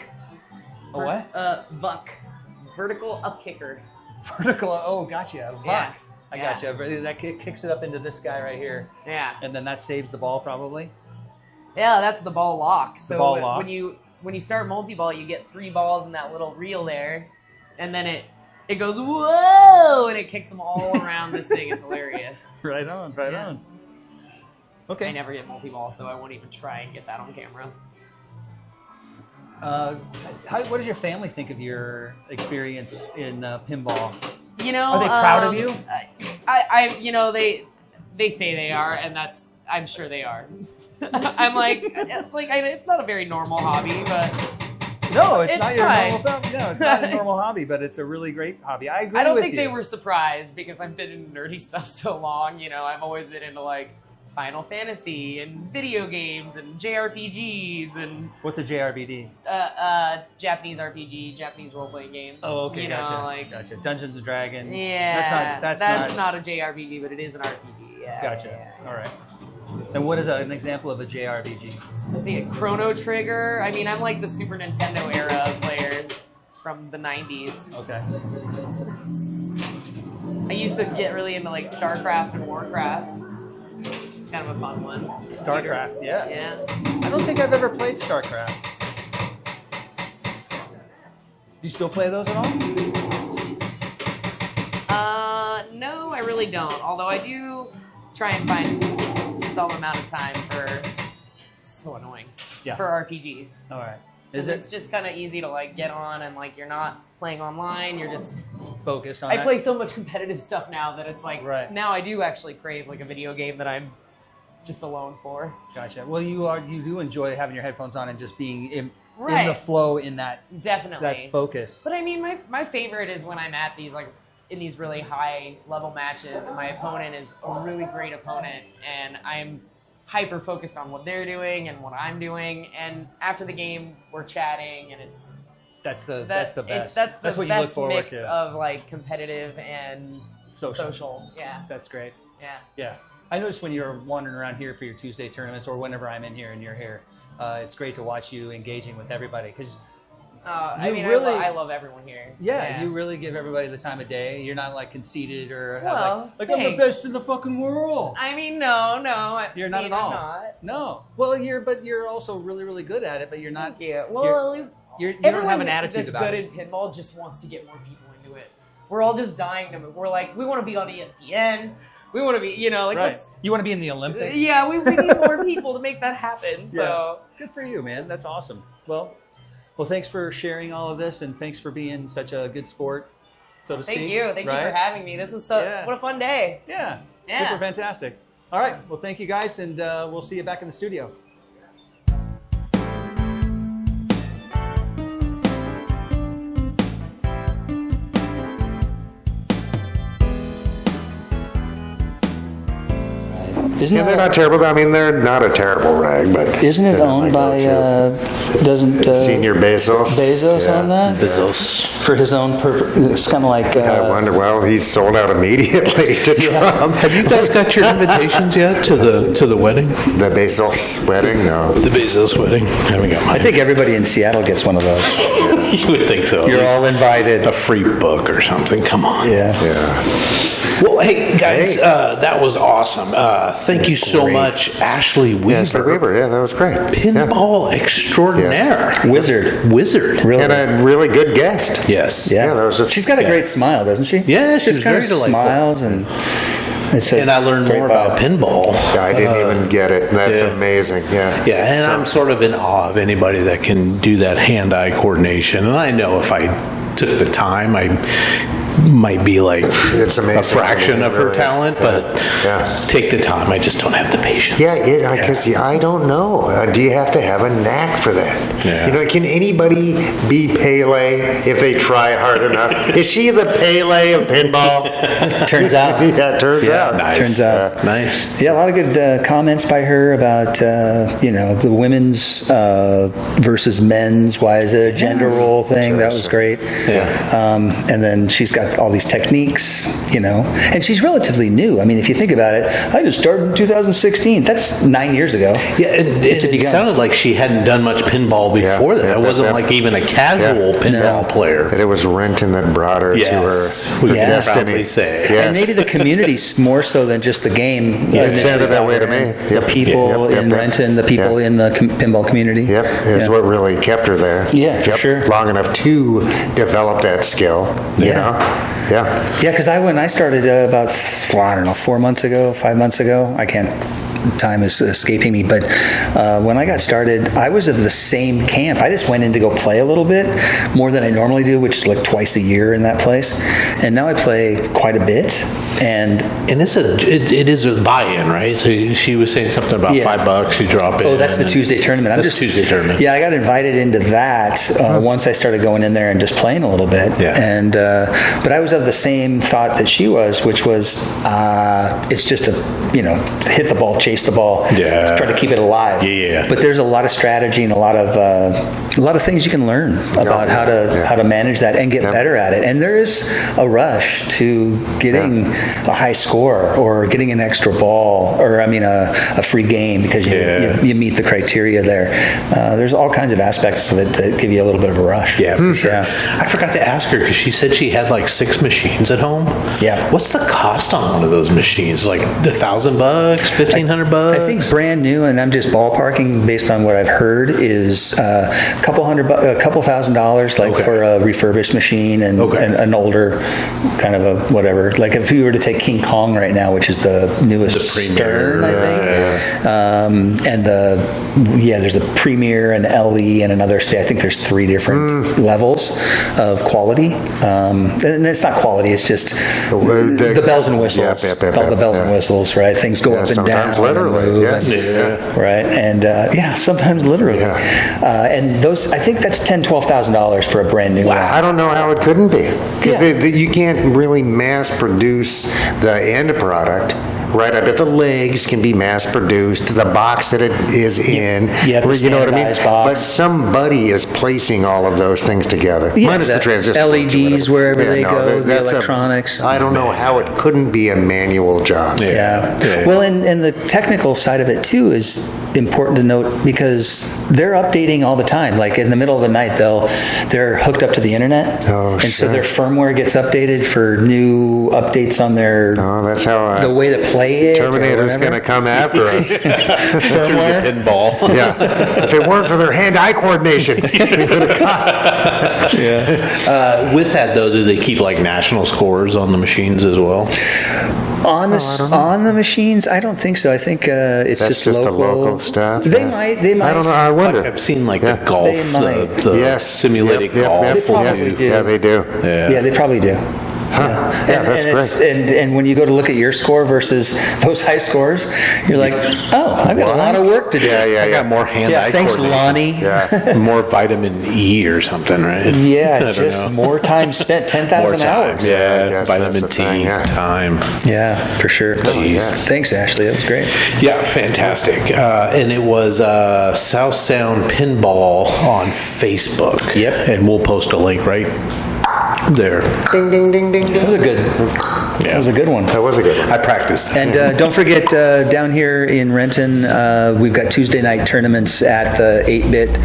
A what? Vuck. Vertical up kicker. Vertical, oh, gotcha. A vuck. Yeah. I Yeah. gotcha. That kicks it up into this guy right here. Yeah. And then that saves the ball probably? Yeah, that's the ball lock. So ball lock. when you start multi-ball, you get 3 balls in that little reel there, and then it goes whoa, and it kicks them all around this thing. It's hilarious. Right on. Okay. I never get multi-ball, so I won't even try and get that on camera. What does your family think of your experience in pinball? You know, Are they proud of you? They say they are, and I'm sure they are. I'm like it's not a very normal hobby, but No, it's not your fine. normal thing. No, it's not a normal hobby, but it's a really great hobby. I agree. I don't with think you. they were surprised because I've been in nerdy stuff so long. You know, I've always been into like Final Fantasy and video games and JRPGs and What's a JRPG? Japanese RPG, Japanese role-playing games. Oh, okay, you know, gotcha. Gotcha. Dungeons and Dragons. Yeah, That's not a JRPG, but it is an RPG. Yeah. Gotcha. Yeah. All right. And what is an example of a JRPG? Let's see, Chrono Trigger. I mean, I'm like the Super Nintendo era of players from the 90s. Okay. I used to get really into like StarCraft and Warcraft. It's kind of a fun one. StarCraft, yeah. Yeah. I don't think I've ever played StarCraft. Do you still play those at all? No, I really don't. Although I do try and find some amount of time for so annoying. Yeah. For RPGs. All right. It's just kind of easy to like get on and like you're not playing online. You're just focused on I that? play so much competitive stuff now that it's like Right. now I do actually crave like a video game that I'm just alone for. Gotcha. Well, you do enjoy having your headphones on and just being in Right. the flow in that Definitely. focus. But I mean, my favorite is when I'm at these like in these really high level matches and my opponent is a really great opponent and I'm hyper focused on what they're doing and what I'm doing, and after the game we're chatting, and That's the that's best. That's the what you look best forward mix to. of like competitive and social. Yeah, That's great. yeah. Yeah. I noticed when you're wandering around here for your Tuesday tournaments or whenever I'm in here and you're here, it's great to watch you engaging with everybody because I You mean, really- I love everyone here. you really give everybody the time of day. You're not like conceited or have Well, like I'm the thanks. best in the fucking world. I mean, no. You're not at I'm all. not. No. Well, you're also really, really good at it, but you're not. Thank you. Well, You don't have an attitude that's about good it. in pinball just wants to get more people into it. We're all just dying to move. We're like, we want to be on ESPN. We want to be, like, Right. let's. You want to be in the Olympics? Yeah, we need more people to make that happen. So Good for you, man. That's awesome. Well, thanks for sharing all of this, and thanks for being such a good sport, so to speak. thank you for right? having me. This is Yeah. what a fun day. Yeah. Yeah. Super fantastic. All right. Well, thank you guys, and we'll see you back in the studio. Isn't Yeah, they're not terrible. I mean, they're not a terrible rag, but Isn't it they're not owned my by, go-to. doesn't Senior Bezos? Bezos Yeah. on that? Bezos. For his own purpose. It's kind of like... I wonder. Well, he's sold out immediately to Trump. Have you guys got your invitations yet to the wedding? The Bezos wedding? No. The Bezos wedding. Haven't got mine. I think everybody in Seattle gets one of those. you would think so. You're all invited. A free book or something. Come on. Yeah. Yeah. Well, hey guys, that was awesome. Thank you so great. much, Ashley Weaver. Yeah, Ashley Weaver. Yeah, that was great. Pinball extraordinaire. Yes. Wizard. Really? And a really good guest. Yes. Yeah, that was just. She's got a great smile, doesn't she? Yeah, she's just kind of very delightful. smiles and it's And I learned more about pinball. Yeah, I didn't even get it. That's yeah. amazing. Yeah. Yeah, and So- I'm sort of in awe of anybody that can do that hand-eye coordination. And I know if I took the time, I might be like It's amazing. a fraction It of her really is. talent, but Yeah. take the time. I just don't have the patience. Yeah, because I don't know. Do you have to have a knack for that? Yeah. Can anybody be Pele if they try hard enough? Is she the Pele of pinball? turns out. Yeah, turns out. Nice. Turns out. Nice. Yeah, a lot of good comments by her about, the women's versus men's. Why is it a gender role thing? That was great. Yeah. And then she's got all these techniques, and she's relatively new. I mean, if you think about it, I just started in 2016. That's 9 years ago. Yeah, it sounded like she hadn't done much pinball before that. It wasn't like even a casual pinball player. And it was Renton that brought her to her destiny. Say. Yes. And maybe the community more so than just the game. It sounded that way to me. The people in Renton, the people in the pinball community. Yep, is what really kept her there. Yeah, for sure. Long enough to develop that skill. You know? Yeah. Yeah, because when I started about 4 months ago, 5 months ago, I can't. Time is escaping me, but when I got started, I was of the same camp. I just went in to go play a little bit more than I normally do, which is like twice a year in that place. And now I play quite a bit. And it is a buy-in, right? So she was saying something about $5 you drop in. Oh, that's the Tuesday tournament. That's Tuesday tournament. Yeah, I got invited into that once I started going in there and just playing a little bit. Yeah. And but I was of the same thought that she was, which was it's just hit the ball, chase the ball, try to keep it alive. Yeah. But there's a lot of strategy and a lot of things you can learn about how to manage that and get better at it. And there is a rush to getting a high score or getting an extra ball or a free game because you meet the criteria there. There's all kinds of aspects of it that give you a little bit of a rush. Yeah, for sure. Yeah. I forgot to ask her because she said she had like 6 machines at home. Yeah. What's the cost on one of those machines? Like $1,000, $1,500? I think brand new, and I'm just ballparking based on what I've heard, is a couple $1,000 for a refurbished machine and an older kind of a whatever. Like if you were to take King Kong right now, which is the newest Stern, I think, and there's a Premier and LE and another state. I think there's 3 different levels of quality, and it's not quality. It's just the bells and whistles. All the bells and whistles, right? Things go up and down. Literally, right, and sometimes literally, and those I think that's $10,000-$12,000 for a brand new one. I don't know how it couldn't be because you can't really mass produce the end product. Right, I bet the legs can be mass-produced. The box that it is in, you know what I mean. Box. But somebody is placing all of those things together. Minus the transistor LEDs wherever they go, the electronics. I don't know how it couldn't be a manual job. Yeah. Well, and the technical side of it too is important to note because they're updating all the time. Like in the middle of the night, they're hooked up to the internet, so their firmware gets updated for new updates on their. Oh, that's how the way that play it. Terminator's going to come after us. Firmware pinball. Yeah. If it weren't for their hand-eye coordination, we would have caught. With that though, do they keep like national scores on the machines as well? On the machines, I don't think so. I think it's That's just the local. local stuff. They might. I don't know. I wonder. I've seen like the golf, They might. the simulated golf. They probably do. Yeah, they do. Yeah, they probably do. That's great. And when you go to look at your score versus those high scores, you're like, I've got a lot of work to do. Yeah. I got more hand-eye thanks, coordination. Lonnie. Yeah. More vitamin E or something, right? Yeah, just more time spent, 10,000 hours. Yeah, vitamin T time. Yeah, for sure. Yes. Thanks, Ashley. That was great. Yeah, fantastic. And it was South Sound Pinball on Facebook. Yep. And we'll post a link right there. Ding, ding, ding, ding, ding. That was a good. That was a good one. That was a good one. I practiced. And don't forget, down here in Renton, we've got Tuesday night tournaments at the 8-Bit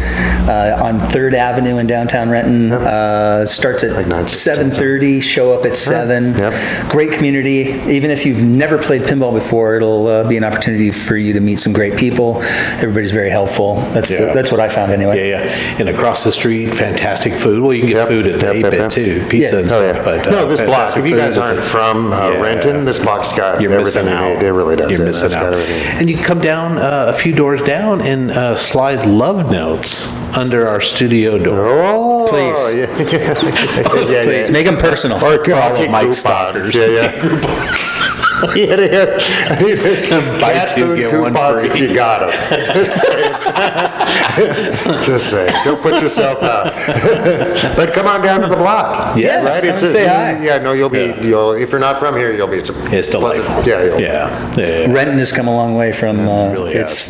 on 3rd Avenue in downtown Renton. Starts at 7:30, show up at 7. Yep. Great community. Even if you've never played pinball before, it'll be an opportunity for you to meet some great people. Everybody's very helpful. That's what I found anyway. Yeah. And across the street, fantastic food. Well, you can get food at the 8-Bit too. Pizza and stuff. But, no, this block, if you food guys aren't from Renton, this block's got everything you need. It really does. You're missing out. And you come down a few doors down and slide love notes under our studio door. Oh, Please. Yeah. Please, make them personal. Or Follow Mike Stalkers. Yeah. Buy Cat 2, food get 1 coupons free. if you got them. Just saying. Don't put yourself out. But come on down to the block. Yes, right. say hi. Yeah, no, you'll be. You'll if you're not from here, you'll be. It's delightful. Yeah. Renton has come a long way from really its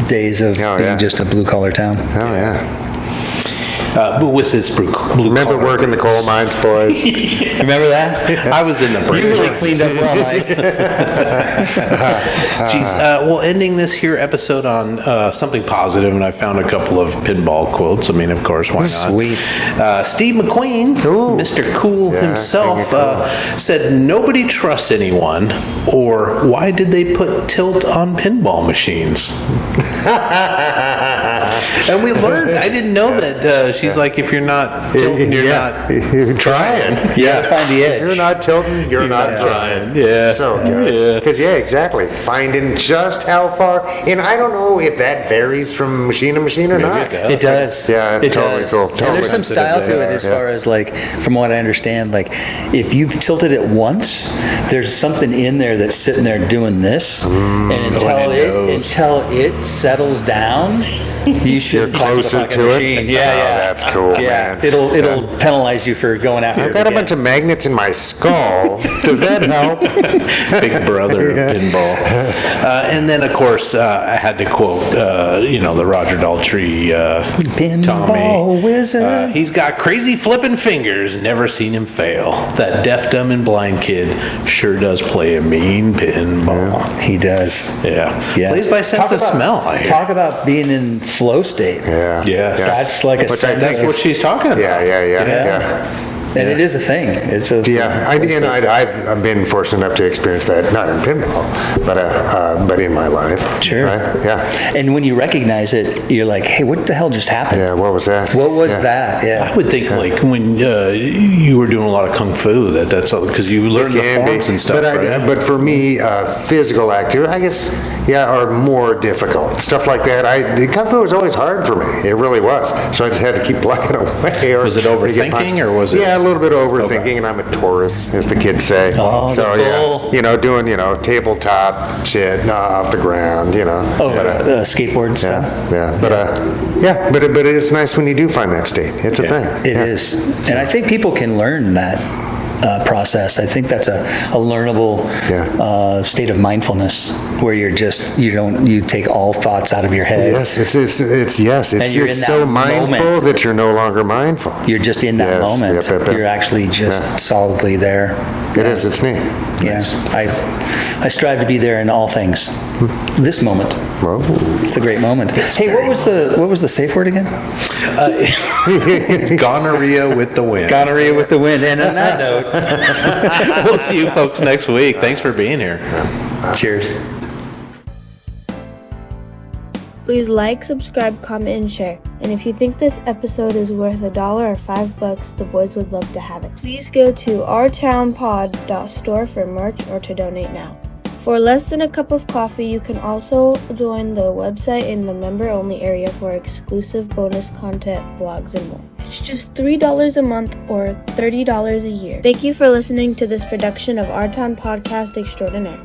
days of being just a blue-collar town. Oh yeah. but with this blue Remember collar. working the coal mines, boys? Remember that? I was in the break. You really cleaned up well, Mike. Jeez, well, ending this here episode on something positive, and I found a couple of pinball quotes. I mean, of course, why not? Sweet. Steve McQueen, Mr. Cool himself, King of Cool. said, "Nobody trusts anyone," or "Why did they put tilt on pinball machines?" And we learned. I didn't know that. She's like, if you're not tilting, you're not. You're trying. You gotta find the edge. You're not tilting, you're not trying. Yeah. So good. Because, exactly. Finding just how far. And I don't know if that varies from machine to machine or not. It does. Yeah, it's it totally does. cool. And Totally. there's some style to it as far as like, from what I understand, like if you've tilted it once, there's something in there that's sitting there doing this, and until it settles down, you should You're closer fucking to it? machine. Oh, that's cool, man. It'll penalize you for going after I've it got a again. bunch of magnets in my skull. Does that help? Big brother of pinball. And then, of course, I had to quote, the Roger Daltrey Pinball Tommy. wizard. He's got crazy flipping fingers, never seen him fail. That deaf, dumb, and blind kid sure does play a mean pinball. He does. Yeah. Yeah. Plays by sense of smell, I hear. Talk about being in flow state. Yeah. Yes. That's like a Which I sense That's of- what she's talking about. Yeah. And it is a thing. It's a I've been fortunate enough to experience that, not in pinball, but in my life. Sure. Right? Yeah. And when you recognize it, you're like, hey, what the hell just happened? Yeah, what was that? What was Yeah. that? Yeah. I would think like when you were doing a lot of kung fu, that's because you learned the Can be. forms and stuff, right? But for me, physical activity, I guess, are more difficult. Stuff like that. The kung fu was always hard for me. It really was. So I just had to keep plugging away. Was it overthinking, punched. or was it- Yeah, a little bit overthinking, and I'm a Taurus, as the kids say. Oh, so the bull. doing tabletop shit off the ground, Skateboard stuff. But it's nice when you do find that state. It's a thing. It is. And I think people can learn that process. I think that's a learnable state of mindfulness where you take all thoughts out of your head. Yes, it's you're in so that mindful moment. that you're no longer mindful. You're just in that Yes, moment. yep. You're actually just solidly there. It is. It's neat. Yeah. I strive to be there in all things. This moment. Well, It's a great moment. Hey, what was the safe word again? Gonorrhea with the wind. Gonorrhea with the wind. And on that note, We'll see you folks next week. Thanks for being here. cheers. Please like, subscribe, comment, and share. And if you think this episode is worth $1 or $5, the boys would love to have it. Please go to ourtownpod.store for merch or to donate now. For less than a cup of coffee, you can also join the website in the member-only area for exclusive bonus content, vlogs, and more. It's just $3 a month or $30 a year. Thank you for listening to this production of Our Town Podcast Extraordinaire.